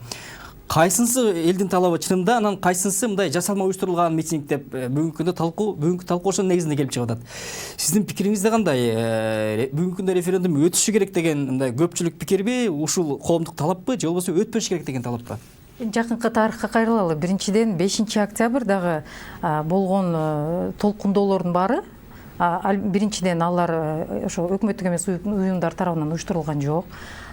Кайсынысы элдин талабы чынында, анан кайсынысы мындай жасалма уюштурулган митинг деп бүгүнкү күндө бүгүнкү талкуу ошонун негизинде келип чыгып атат. Сиздин пикириңизде кандай? Бүгүнкү күндө референдум өтүшү керек деген мындай көпчүлүк пикирби, ушул коомдук талаппы, же болбосо өтпөш керек деген талаппы? Жакынкы тарыхка кайрылалы. Биринчиден 5-октябрдагы болгон толкундоолордун баары, биринчиден алар ошо өкмөттүк эмес уюмдар тарабынан уюштурулган жок.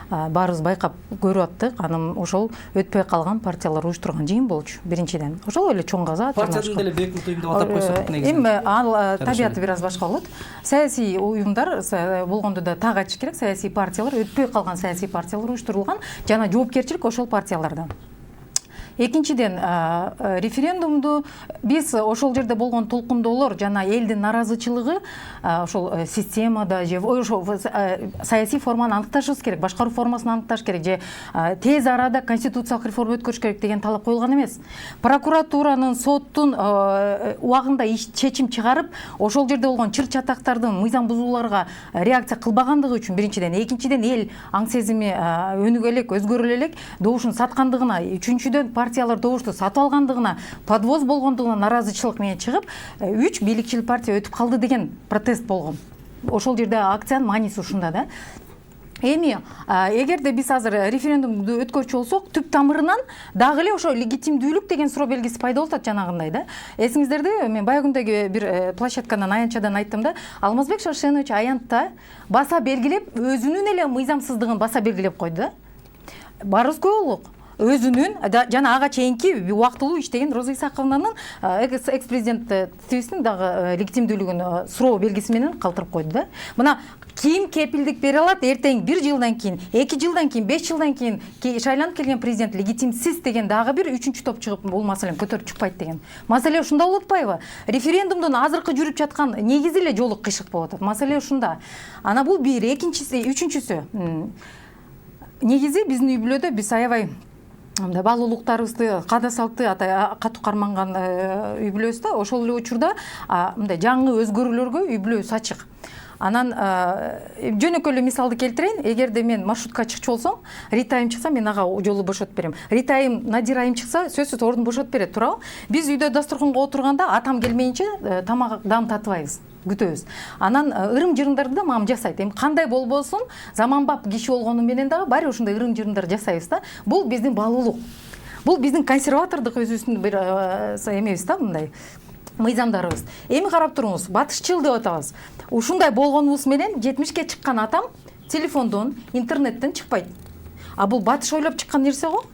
Баарыбыз байкап көрүп аттык. Анан ошол өтпөй калган партиялар уюштурган жыйын болчу биринчиден. Ошол эле чоң каза. Партиянын деле бек уюм деп атап койсок негизи. Эми ал табияты бир аз башка болот. Саясий уюмдар болгондо да так айтыш керек, саясий партиялар, өтпөй калган саясий партиялар уюштурулган жана жоопкерчилик ошол партияларда. Экинчиден, референдумду биз ошол жерде болгон толкундоолор жана элдин наразычылыгы ошол системада же ошол саясий форманы аныкташыбыз керек, башкаруу формасын аныкташ керек же тез арада конституциялык реформа өткөрүш керек деген талап коюлган эмес. Прокуратуранын, соттун убагында чечим чыгарып, ошол жерде болгон чыр-чатактардын мыйзам бузууларга реакция кылбагандыгы үчүн биринчиден, экинчиден эл аң сезими өнүгө элек, өзгөрүлө элек, добушун саткандыгына, үчүнчүдөн партиялар добушту сатып алгандыгына, подвоз болгондугуна наразычылык менен чыгып, 3 бийликчил партия өтүп калды деген протест болгон. Ошол жерде акциянын мааниси ушунда да. Эми эгерде биз азыр референдумду өткөрчү болсок, түп тамырынан дагы эле ошо легитимдүүлүк деген суроо белгиси пайда болот жанагындай да. Эсиңиздерде мен бая күндөгү бир площадкадан аянтчадан айттым да, Алмазбек Шаршенович аянтта баса белгилеп, өзүнүн эле мыйзамсыздыгын баса белгилеп койду да. Баарыбыз күбө болдук. Өзүнүн жана ага чейинки убактылуу иштеген Роза Исаковнанын экс-президенттибиздин дагы легитимдүүлүгүн суроо белгиси менен калтырып койду да. Мына ким кепилдик бере алат эртең 1 жылдан кийин, 2 жылдан кийин, 5 жылдан кийин шайланып келген президент легитимсиз деген дагы бир үчүнчү топ чыгып бул маселени көтөрүп чыкпайт деген. Маселе ушунда болуп атпайбы? Референдумдун азыркы жүрүп жаткан негизи эле жолу кыйшык болуп атат. Маселе ушунда. Ана бул бир, экинчиси, үчүнчүсү. Негизи биздин үй бүлөдө биз аябай баалуулуктарыбызды, каада салтты катуу карманган үй бүлөбүздө, ошол эле учурда мындай жаңы өзгөрүүлөргө үй бүлөбүз ачык. Анан жөнөкөй эле мисалды келтирейин. Эгерде мен маршрутка чыкчу болсом, Рита айым чыкса, мен ага жолу бошотуп берем. Рита айым, Надира айым чыкса, сөзсүз ордун бошотуп берет, туурабы? Биз үйдө дасторконго отурганда атам келмейинче тамак дам татыбайбыз, күтөбүз. Анан ырым-жырымдарды да мам жасайт. Эми кандай болбосун, заманбап киши болгону менен дагы баары ушундай ырым-жырымдар жасайбыз да. Бул биздин баалуулук. Бул биздин консерватордук өзүбүздүн бир эмебиз да, мындай мыйзамдарыбыз. Эми карап туруңуз, батышчыл деп атабыз. Ушундай болгонубуз менен 70ке чыккан атам телефондон, интернеттен чыкпайт. А бул батыш ойлоп чыккан нерсе го.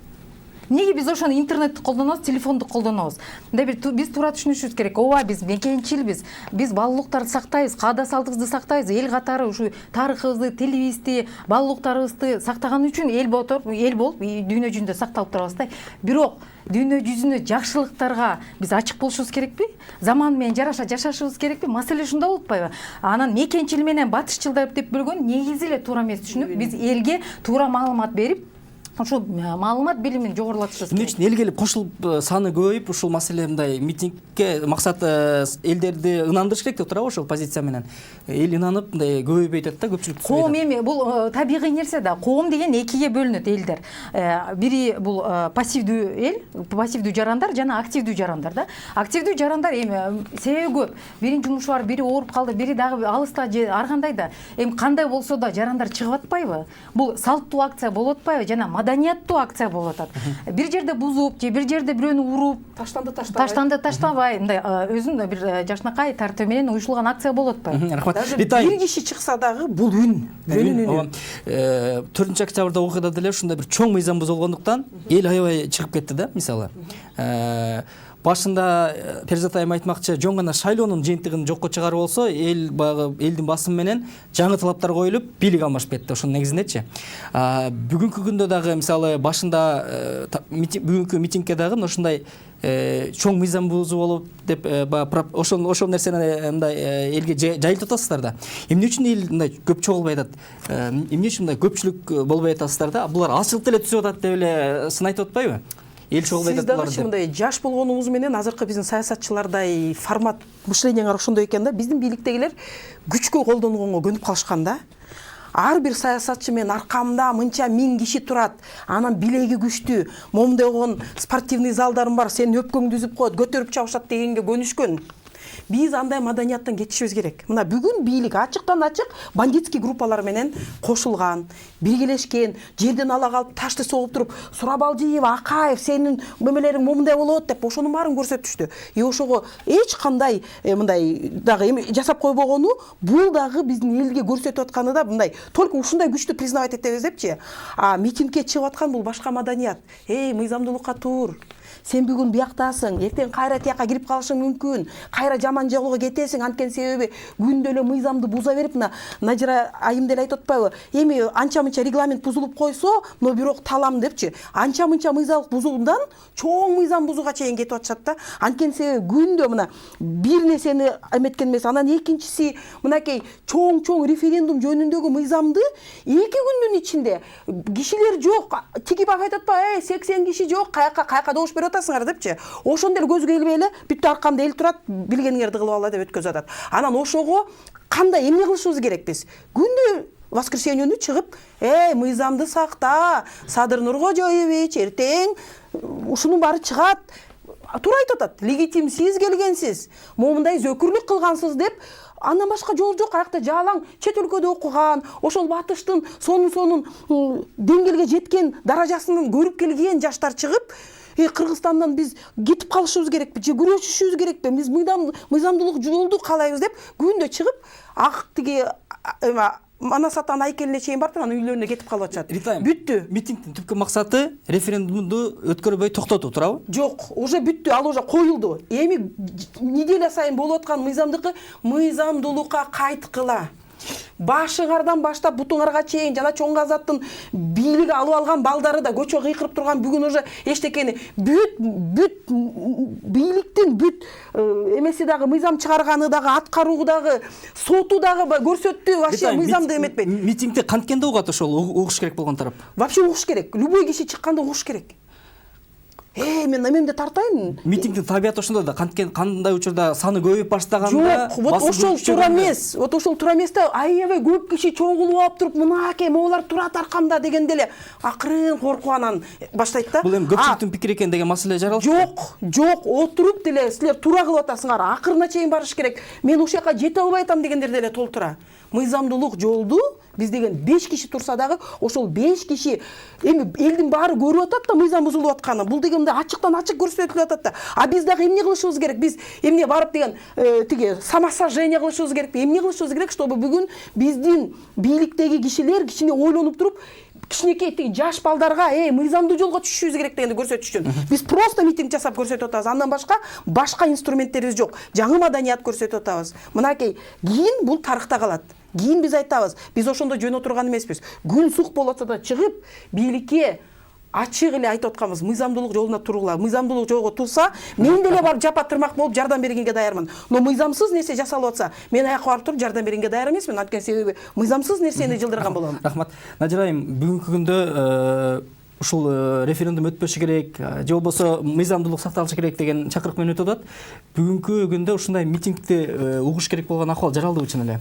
Неге биз ошону интернетти колдонобуз, телефонду колдонобуз? Мындай бир биз туура түшүнүшүбүз керек. Ооба, биз мекенчилбиз. Биз баалуулуктарды сактайбыз, каада салтыбызды сактайбыз. Эл катары ушу тарыхыбызды, тилибизди, баалуулуктарыбызды сактаган үчүн эл болуп дүйнө жүзүндө сакталып турабыз да. Бирок дүйнө жүзүнө жакшылыктарга биз ачык болушубуз керекпи? Заман менен жараша жашашыбыз керекпи? Маселе ушунда болуп атпайбы? Анан мекенчил менен батышчыл деп бөлгөн негизи эле туура эмес түшүнүк. Биз элге туура маалымат берип, ошол маалымат билимин жогорулатышыбыз эмне үчүн эл келип кошулуп саны көбөйүп ушул маселе мындай митингге максат элдерди ынандырыш керек деп турабы ошол позиция менен эл ынанып мындай көбөйбөй атат да көпчүлүк коом эми бул табигый нерсе да. Коом деген экиге бөлүнөт элдер. Бири бул пассивдүү эл, пассивдүү жарандар жана активдүү жарандар да. Активдүү жарандар эми себеби көп. Биринин жумушу бар, бири ооруп калды, бири дагы алыста же ар кандай да. Эми кандай болсо да жарандар чыгып атпайбы? Бул салттуу акция болуп атпайбы жана маданияттуу акция болуп атат. Бир жерде бузуп же бир жерде бирөөнү уруп, таштанды таштабай, мындай өзүнүн бир жакшынакай тартиби менен уюшулган акция болуп атпайбы? Рахмат. Даже бир киши чыкса дагы бул үн, бирөөнүн үнү. 4 октябрда окуяда деле ушундай бир чоң мыйзам бузулгондуктан эл аябай чыгып кетти да, мисалы. Башында Перизат айым айтмакчы, жөн гана шайлоонун жыйынтыгын жокко чыгарып болсо, эл баягы элдин басымы менен жаңы талаптар коюлуп, бийлик алмашып кетти. Ошонун негизиндечи. Бүгүнкү күндө дагы мисалы башында бүгүнкү митингке дагы ушундай чоң мыйзам бузуу болуп деп ошол нерсени мындай элге жайылтып атасыздар да. Эмне үчүн эл мындай көп чогулбай атат? Эмне үчүн мындай көпчүлүк болбой атасыздар да? Булар ачылып деле түзүп атат деп эле сын айтып атпайбы? Эл чогулбай атат булар деп. Сиз дагы мындай жаш болгонуңуз менен азыркы биздин саясатчылардай формат мышлениеңер ошондой экен да. Биздин бийликтегилер күчкө колдонгонго көнүп калышкан да. Ар бир саясатчы менен аркамда мынча 1000 киши турат, анан билеги күчтүү, момдогон спортивный залдарым бар, сенин өпкөңдү үзүп коет, көтөрүп чабышат дегенге көнүшкөн. Биз андай маданияттан кетишибиз керек. Мына бүгүн бийлик ачыктан ачык бандитский группалар менен кошулган, биргелешкен, жерден ала калып ташты согуп туруп, Сурабалжиев, Акаев, сенин мемелериң момундай болот деп ошонун баарын көрсөтүштү. Ошого эч кандай мындай дагы эми жасап койбогону, бул дагы биздин элге көрсөтүп атканы да мындай только ушундай күчтүү признавать этебиз депчи. Митингке чыгып аткан бул башка маданият. Мыйзамдуулукка тур. Сен бүгүн бияктасың, эртең кайра тияка кирип калышың мүмкүн, кайра жаман жолго кетесиң, анткени себеби күндө эле мыйзамды буза берип, Назира айым деле айтып атпайбы, эми анча-мынча регламент бузулуп койсо, но бирок талам депчи, анча-мынча мыйзалык бузуудан чоң мыйзам бузууга чейин кетип атышат да. Анткени себеби күндө мына бир нерсени эметкен эмес, анан экинчиси мынакей чоң референдум жөнүндөгү мыйзамды 2 күндүн ичинде кишилер жок, Тигибаев айтып атпайбы, 80 киши жок, каяка добуш берип атасыңар депчи. Ошондо эле көзгө илбей эле бүттү аркамда эл турат, билгениңерди кылып ала деп өткөзүп атат. Анан ошого кандай эмне кылышыбыз керек биз? Күндө воскресеньени чыгып, мыйзамды сакта, Садыр Нуркожоевич, эртең ушунун баары чыгат. Туура айтып атат. Легитимсиз келгенсиз, момундай зөкүрлүк кылгансыз деп. Андан башка жол жок. Аякта жалаң чет өлкөдө окуган, ошол батыштын сонун деңгээлге жеткен даражасын көрүп келген жаштар чыгып, Кыргызстандан биз кетип калышыбыз керекпи же күрөшүшүбүз керекпи, биз мыйзамдуулук жолду каалайбыз деп күндө чыгып, тиги Манас атанын айкелине чейин барып, анан үйлөрүнө кетип калып атышат. Бүттү. Митингдин түпкү максаты референдумду өткөрбөй токтотуу, туурабы? Жок, уже бүттү, ал уже коюлду. Эми неделя сайын болуп аткан мыйзамдыкы мыйзамдуулукка кайткыла. Башыңардан баштап бутуңарга чейин жана чоң азаттын бийлиги алып алган балдары да көчө кыйкырып турган бүгүн уже эчтекени бүт бийликтин эмеси дагы мыйзам чыгарганы дагы аткаруу дагы соту дагы көрсөттү, вообще мыйзамды эметпейт. Митингде канткенде угат ошол угуш керек болгон тарап. Вообще угуш керек. Любой киши чыкканда угуш керек. Мен эмемди тартайын. Митингдин табияты ошондо да, кандай учурда саны көбөйүп баштаганда. Жок, вот ошол туура эмес. Вот ошол туура эмес да, аябай көп киши чогулуп алып туруп, мынакей моулар турат аркамда дегенде эле акырын коркуп анан баштайт да. Бул эми көпчүлүктүн пикири экен деген маселе жаралат. Жок, отуруп деле силер туура кылып атасыңар, акырына чейин барыш керек. Мен ошол жака жете албай атам дегендер деле толтура. Мыйзамдуулук жолду биз деген 5 киши турса дагы, ошол 5 киши эми элдин баары көрүп атат да мыйзам бузулуп атканын. Бул дегенде ачыктан ачык көрсөтүлүп атат да. Биз дагы эмне кылышыбыз керек? Биз эмне барып деген тиги самосожжение кылышыбыз керекпи? Эмне кылышыбыз керек, чтобы бүгүн биздин бийликтеги кишилер кичине ойлонуп туруп, кичинекей тиги жаш балдарга мыйзамдуу жолго түшүшүбүз керек дегенди көрсөтүш үчүн. Биз просто митинг жасап көрсөтүп атабыз. Андан башка инструменттерибиз жок. Жаңы маданият көрсөтүп атабыз. Мынакей кийин бул тарыхта калат. Кийин биз айтабыз, биз ошондо жөн отурган эмеспиз. Күн сук болуп атса да чыгып, бийликке ачык эле айтып атканбыз, мыйзамдуулук жолуна туругула. Мыйзамдуулук жолго турса, мен деле барып жапа тырмак болуп жардам бергенге даярмын. Но мыйзамсыз нерсе жасалып атса, мен аякка барып туруп жардам бергенге даяр эмесмин. Анткени себеби мыйзамсыз нерсени жылдырган болом. Рахмат. Назира айым, бүгүнкү күндө ушул референдум өтпөшү керек, же болбосо мыйзамдуулук сакталышы керек деген чакырык менен өтүп атат. Бүгүнкү күндө ушундай митингди угуш керек болгон акыбал жаралдыбы чын эле?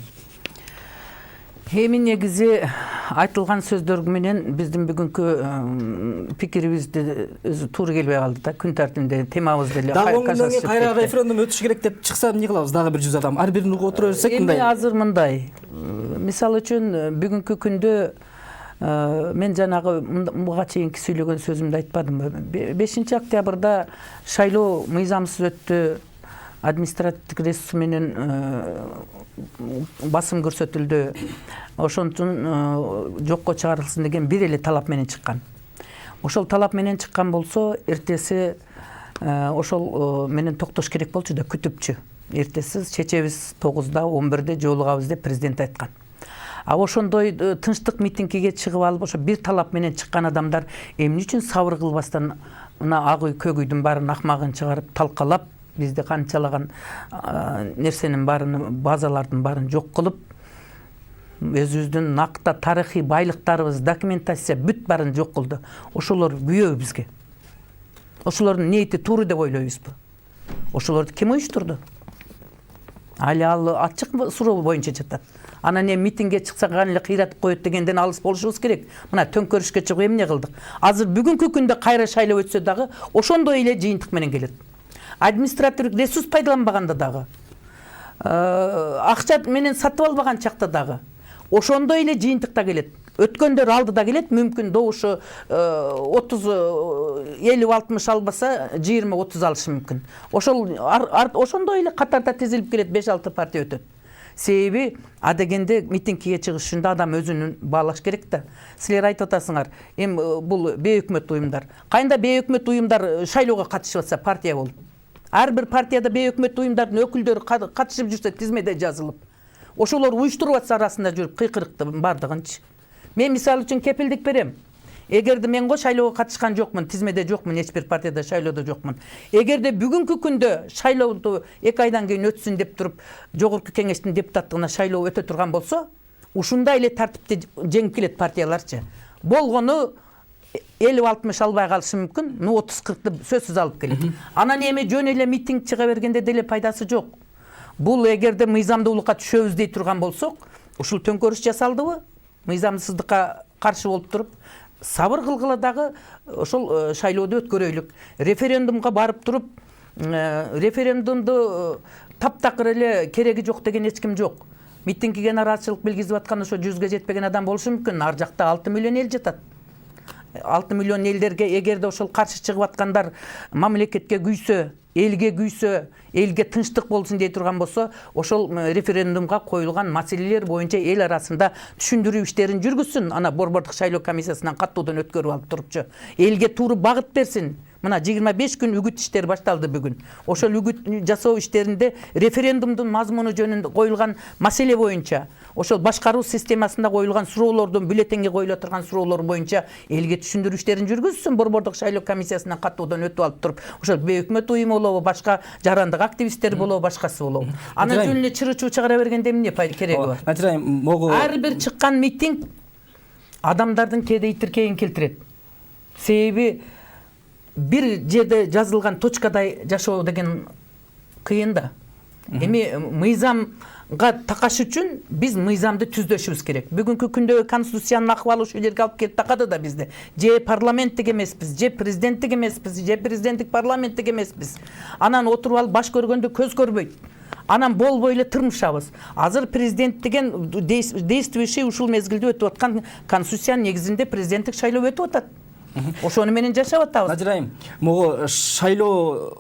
Эми негизи айтылган сөздөр менен биздин бүгүнкү пикирибизди өзү туура келбей калды да. Күн тартибинде темабыз деле дагы 10 күндөн кийин кайра референдум өтүш керек деп чыкса эмне кылабыз? Дагы 100 адам ар бирин угуп отура берсек эми мындай. азыр мындай. Мисалы үчүн бүгүнкү күндө мен жанагы буга чейинки сүйлөгөн сөзүмдү айтпадымбы? 5 октябрда шайлоо мыйзамсыз өттү. Административдик ресурс менен басым көрсөтүлдү. Ошонтун жокко чыгарылсын деген бир эле талап менен чыккан. Ошол талап менен чыккан болсо, эртеси ошол менен токтош керек болчу да, күтүпчү. Эртеси чечебиз 9-да, 11-де жолугабыз деп президент айткан. А ошондой тынчтык митингиге чыгып алып, ошо бир талап менен чыккан адамдар эмне үчүн сабыр кылбастан мына ак үй, көк үйдүн баарын акмагын чыгарып талкалап, бизде канчалаган нерсенин баарын, базалардын баарын жок кылып, өзүбүздүн накта тарыхый байлыктарыбыз, документация бүт баарын жок кылды. Ошолор күйөө бизге. Ошолордун ниети туура деп ойлойбузбу? Ошолорду ким уюштурду? Али ал ачык суроо боюнча жатат. Анан эми митингге чыксак эле кыйратып коет дегенден алыс болушубуз керек. Мына төңкөрүшкө чыгып эмне кылдык? Азыр бүгүнкү күндө кайра шайлоо өтсө дагы ошондой эле жыйынтык менен келет. Административдик ресурс пайдаланбаганда дагы, акча менен сатып албаган чакта дагы ошондой эле жыйынтыкта келет. Өткөндөр алдыда келет, мүмкүн добушу 30 50-60 албаса 20-30 алышы мүмкүн. Ошондой эле катарда тизилип келет, 5-6 партия өтөт. Себеби адегенде митингге чыгышында адам өзүнүн баалаш керек да. Силер айтып атасыңар, эми бул бейөкмөт уюмдар. Кайында бейөкмөт уюмдар шайлоого катышып атса партия болуп. Ар бир партияда бейөкмөт уюмдардын өкүлдөрү катышып жүрсө тизмеде жазылып. Ошолор уюштуруп атса арасында жүрүп кыйкырыкты бардыгынчы. Мен мисалы үчүн кепилдик берем. Эгерде мен шайлоого катышкан жокмун, тизмеде жокмун, эч бир партияда шайлоодо жокмун. Эгерде бүгүнкү күндө шайлоодо 2 айдан кийин өтсүн деп туруп, жогорку кеңештин депутаттыгына шайлоо өтө турган болсо, ушундай эле тартипти жеңип келет партияларчы. Болгону 50-60 албай калышы мүмкүн, 30-40-ты сөзсүз алып келет. Анан эми жөн эле митинг чыга бергенде деле пайдасы жок. Бул эгерде мыйзамдуулукка түшөбүз дей турган болсок, ушул төңкөрүш жасалдыбы? Мыйзамсыздыкка каршы болуп туруп, сабыр кылгыла дагы ошол шайлоодо өткөрөйлүк. Референдумга барып туруп, референдумду таптакыр эле кереги жок деген эч ким жок. Митингиге нараазычылык билгизип аткан ошо 100ге жетпеген адам болушу мүмкүн. Ар жакта 6 миллион эл жатат. 6 миллион элдерге эгерде ошол каршы чыгып аткандар мамлекетке күйсө, элге күйсө, элге тынчтык болсун дей турган болсо, ошол референдумга коюлган маселелер боюнча эл арасында түшүндүрүү иштерин жүргүзсүн. Ана борбордук шайлоо комиссиясынан каттуудан өткөрүп алып турупчу. Элге туура багыт берсин. Мына 25 күн үгүт иштери башталды бүгүн. Ошол үгүт жасоо иштеринде референдумдун мазмуну жөнүндө коюлган маселе боюнча, ошол башкаруу системасында коюлган суроолордун бюллетенге коюла турган суроолор боюнча элге түшүндүрүү иштерин жүргүзсүн. Борбордук шайлоо комиссиясынан каттуудан өтүп алып туруп, ошол бейөкмөт уюм болобу, башка жарандык активисттер болобу, башкасы болобу. Анан жөн эле чыры-чуу чыгара бергенде эмне кереги бар? Ар бир чыккан митинг адамдардын кээде тиркейин келтирет. Себеби бир жерде жазылган точкадай жашоо деген кыйын да. Эми мыйзамга такаш үчүн биз мыйзамды түздөшүбүз керек. Бүгүнкү күндө конституциянын акыбалы ушул жерге алып келип такады да бизди. Же парламенттик эмеспиз, же президенттик эмеспиз, же президенттик парламенттик эмеспиз. Анан отуруп алып баш көргөндө көз көрбөйт. Анан болбой эле тырмышабыз. Азыр президент деген действующий ушул мезгилде өтүп аткан конституциянын негизинде президенттик шайлоо өтүп атат. Ошону менен жашап атабыз. Ажырайым, могу шайлоо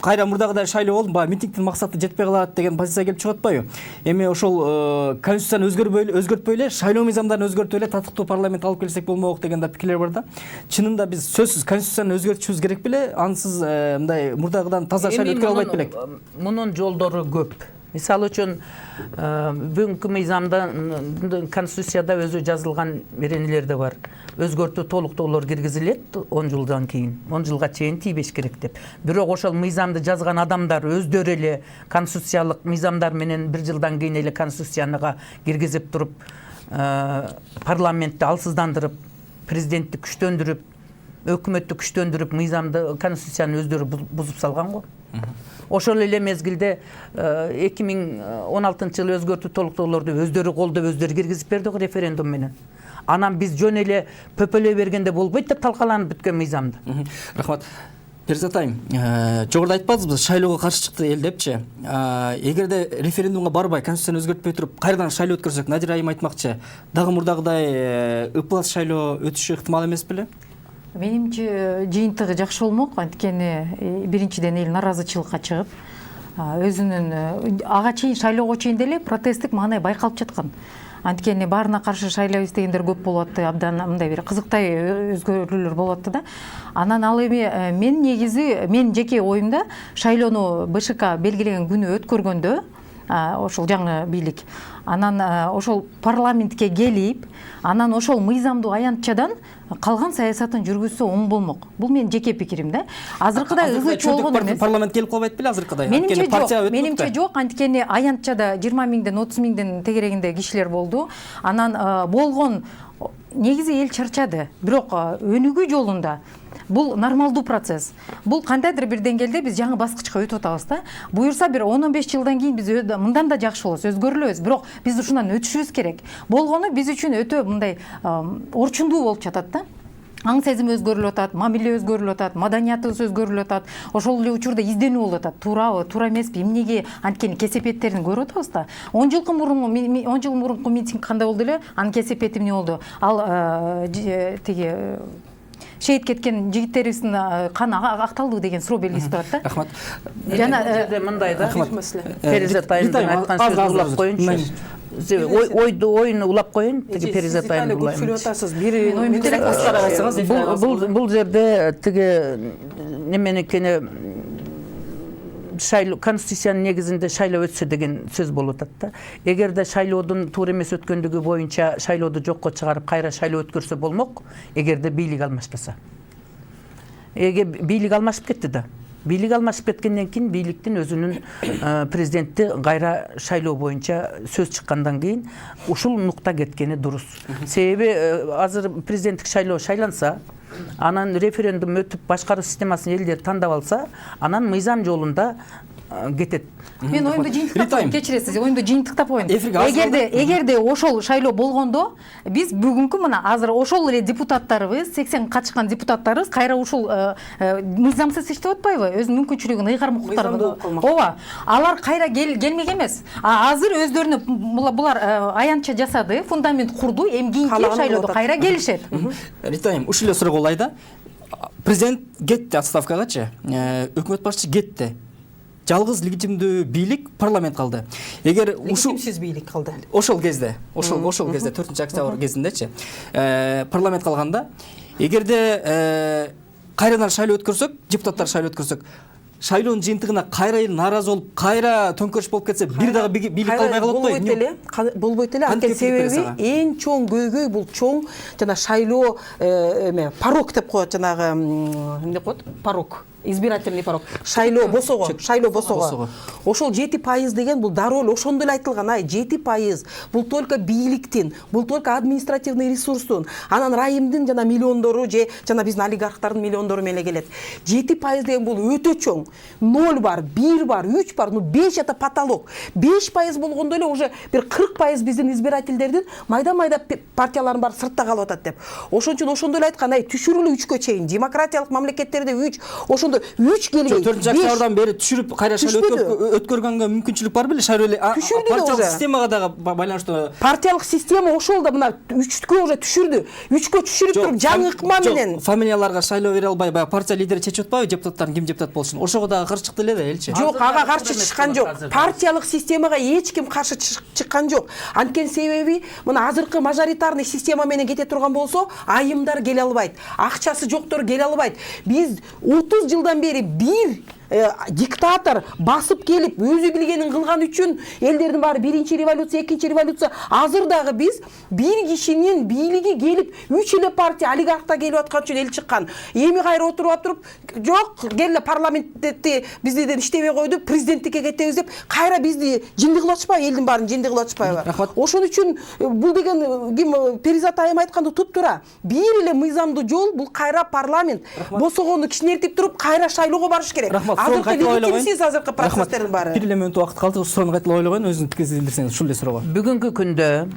кайра мурдагыдай шайлоо болуп, баягы митингдин максаты жетпей калат деген позиция келип чыгып атпайбы? Эми ошол конституцияны өзгөртпөй эле, шайлоо мыйзамдарын өзгөртүп эле татыктуу парламент алып келсек болмок деген да пикирлер бар да. Чынында биз сөзсүз конституцияны өзгөртүшүбүз керек беле? Ансыз мындай мурдагыдан таза шайлоо өткөрө албайт белек? Мунун жолдору көп. Мисалы үчүн бүгүнкү мыйзамда, конституцияда өзү жазылган беренелер да бар. Өзгөртүү толуктоолор киргизилет 10 жылдан кийин. 10 жылга чейин тийбеш керек деп. Бирок ошол мыйзамды жазган адамдар өздөрү эле конституциялык мыйзамдар менен 1 жылдан кийин эле конституцияга киргизип туруп, парламентти алсыздандырып, президентти күчтөндүрүп, өкмөттү күчтөндүрүп, мыйзамды, конституцияны өздөрү бузуп салган го. Ошол эле мезгилде 2016 жылы өзгөртүү толуктоолорду өздөрү колдоп, өздөрү киргизип берди го референдум менен. Анан биз жөн эле пөпөлөй бергенде болбойт деп талкаланып бүткөн мыйзамды. Рахмат. Перизат айым, жогоруда айтпадыңызбы, шайлоого каршы чыкты эл депчи. Эгерде референдумга барбай, конституцияны өзгөртпөй туруп, кайрадан шайлоо өткөрсөк, Надира айым айтмакчы, дагы мурдагыдай ыплас шайлоо өтүшү ыктымал эмес беле? Менимче жыйынтыгы жакшы болмок, анткени биринчиден эл наразычылыкка чыгып, өзүнүн ага чейин шайлоого чейин деле протесттик маанай байкалып жаткан. Анткени баарына каршы шайлайбыз дегендер көп болуп атты, абдан мындай бир кызыктай өзгөрүүлөр болуп атты да. Анан ал эми мен жеке оюмда шайлоону БШК белгилеген күнү өткөргөндө, ошол жаңы бийлик, анан ошол парламентке келип, анан ошол мыйзамдуу аянтчадан калган саясатын жүргүзсө оң болмок. Бул менин жеке пикирим да. Азыркыдай ызы чолгон эмес. Парламент келип калбайт беле азыркыдай? Менимче жок, анткени аянтчада 20 миңден 30 миңден тегерегинде кишилер болду. Анан болгон негизи эл чарчады, бирок өнүгүү жолунда бул нормалдуу процесс. Бул кандайдыр бир деңгээлде биз жаңы баскычка өтүп атабыз да. Буюрса бир 10-15 жылдан кийин биз мындан да жакшы болобуз, өзгөрүлөбүз. Бирок биз ушундан өтүшүбүз керек. Болгону биз үчүн өтө мындай орчундуу болуп жатат да. Аң сезим өзгөрүлүп атат, мамиле өзгөрүлүп атат, маданиятыбыз өзгөрүлүп атат. Ошол эле учурда изденүү болуп атат. Туурабы, туура эмеспи? Эмнеге анткени кесепеттерин көрүп атабыз да. 10 жыл мурунку митинг кандай болду эле? Анын кесепети эмне болду? Ал тиги шейит кеткен жигиттерибиздин каны акталдыбы деген суроо белгиси турат да. Рахмат. Жана мындай да. Перизат айымдын айткан сөзүн улап коеюнчу. Ойну улап коеюн, тиги Перизат айым улайм. Бул жерде тиги неменекени конституциянын негизинде шайлоо өтсө деген сөз болуп атат да. Эгерде шайлоодун туура эмес өткөндүгү боюнча шайлоодо жокко чыгарып кайра шайлоо өткөрсө болмок, эгерде бийлик алмашпаса. Бийлик алмашып кетти да. Бийлик алмашып кеткенден кийин бийликтин өзүнүн президентти кайра шайлоо боюнча сөз чыккандан кийин ушул нукта кеткени дурус. Себеби азыр президенттик шайлоо шайланса, анан референдум өтүп башкаруу системасын элдер тандап алса, анан мыйзам жолунда кетет. Мен оюмду жыйынтыктап коеюн, кечиресиз, оюмду жыйынтыктап коеюн. Эгерде ошол шайлоо болгондо, биз бүгүнкү мына азыр ошол эле депутаттарыбыз, 80 катышкан депутаттарыбыз кайра ушул мыйзамсыз иштеп атпайбы? Өзүнүн мүмкүнчүлүгүн ыйгарым укуктарга. Ооба, алар кайра келмек эмес. Азыр өздөрүнө булар аянтча жасады, фундамент курду, эми кийинки шайлоодо кайра келишет. Рита айым, ушул эле суроо колайда. Президент кетти отставкагачы, өкмөт башчысы кетти. Жалгыз легитимдүү бийлик парламент калды. Эгер легитимсиз бийлик калды. Ошол кезде 4-октябрь кезиндечи парламент калганда, эгерде кайрадан шайлоо өткөрсөк, депутаттар шайлоо өткөрсөк, шайлоонун жыйынтыгына кайра эл нааразы болуп, кайра төңкөрүш болуп кетсе, бир дагы бийлик калбай калат го. Болбойт эле. Анткени себеби эң чоң көйгөй бул чоң жана шайлоо порог деп коет, жанагы эмне коет? Порог. Избирательный порог. Шайлоо босого. Ошол 7% деген бул дароо эле ошондой эле айтылган. 7% бул только бийликтин, бул только административный ресурстун, анан райымдын жана миллиондору же жана биздин олигархтардын миллиондору менен келет. 7% деген бул өтө чоң. 0 бар, 1 бар, 3 бар, 5 это потолок. 5% болгондо эле уже бир 40% биздин избирательдердин майда-майда партиялардын баары сыртта калып атат деп. Ошон үчүн ошондой эле айткан, түшүрүлү 3кө чейин. Демократиялык мамлекеттерде 3, ошондо 3 келбей. 4-октябрдан бери түшүрүп кайра шайлоо өткөргөнгө мүмкүнчүлүк бар беле? Шайлоо партиялык системага дагы байланыштуу. Партиялык система ошол да мына 3кө уже түшүрдү. 3кө түшүрүп туруп жаңы ыкма менен фамилияларга шайлоо бере албай, партия лидери чечип атпайбы депутаттардын ким депутат болушун? Ошого дагы каршы чыкты эле да элчи. Жок, ага каршы чыккан жок. Партиялык системага эч ким каршы чыккан жок. Анткени себеби мына азыркы мажоритарный система менен кете турган болсо, айымдар келе албайт. Акчасы жоктор келе албайт. Биз 30 жылдан бери бир диктатор басып келип өзү билгенин кылган үчүн элдердин баары биринчи революция, экинчи революция, азыр дагы биз бир кишинин бийлиги келип 3 эле партия олигархта келип аткан үчүн эл чыккан. Эми кайра отуруп жок, келе парламентте бизден иштебей койду, президенттикке кетебиз деп кайра бизди жинди кылып атышпайбы, элдин баарын жинди кылып атышпайбы? Ошон үчүн бул деген ким Перизат айым айтканды туптура. Бир эле мыйзамдуу жол бул кайра парламент босогонду кичинертип туруп кайра шайлоого барыш керек. Азыркы легитимсиз азыркы процесстердин баары. Бир эле мүнөт убакыт калды, суроону кайталап ойлой коеюн, өзүңүз пикириңизди билдирсеңиз ушул эле суроого. Бүгүнкү күндө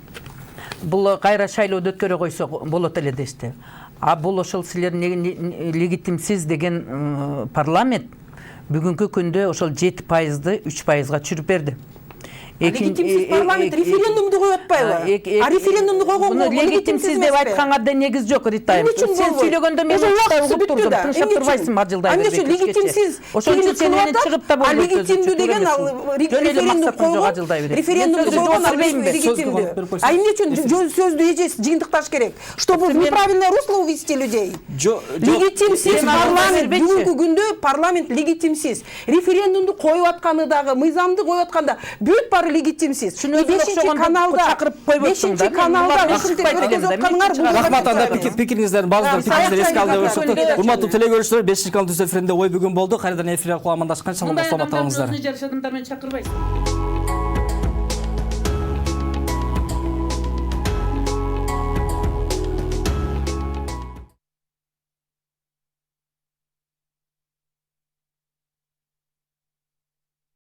бул кайра шайлоодо өткөрө койсо болот эле дешти. А бул ошол силер легитимсиз деген парламент бүгүнкү күндө ошол 7%-ды 3%-га түшүрүп берди. Легитимсиз парламент референдумду коюп атпайбы? А референдумду койгонго легитимсиз деп айтканга да негиз жок, Ритайым. Сен сөйлөгөндө мен угуп турдум. Тынчтап турбайсың мажылдай бербей. Эмне үчүн легитимсиз? Ошон үчүн сен менен чыгып да болбойт. Легитимдүү деген ал референдум койгон. Референдумду койгон ал легитимдүү. А эмне үчүн сөздү эже жыйынтыкташ керек? Чтобы в неправильное русло увести людей. Легитимсиз парламент бүгүнкү күндө парламент легитимсиз. Референдумду коюп атканы дагы, мыйзамды коюп атканда бүт баары легитимсиз. 5-чи каналда чакырып койбойсуң да. 5-чи каналда Рахмат, анда пикириңиздердин баардыгын пикириңиздерди эске алды деп көрсөттүк. Урматтуу телегөрүүчүлөр, 5-чи канал түзүү эфиринде ой бүгүн болду. Кайрадан эфирге кубандашканча саламат калыңыздар. Жарыш адамдар менен чакырбайсың.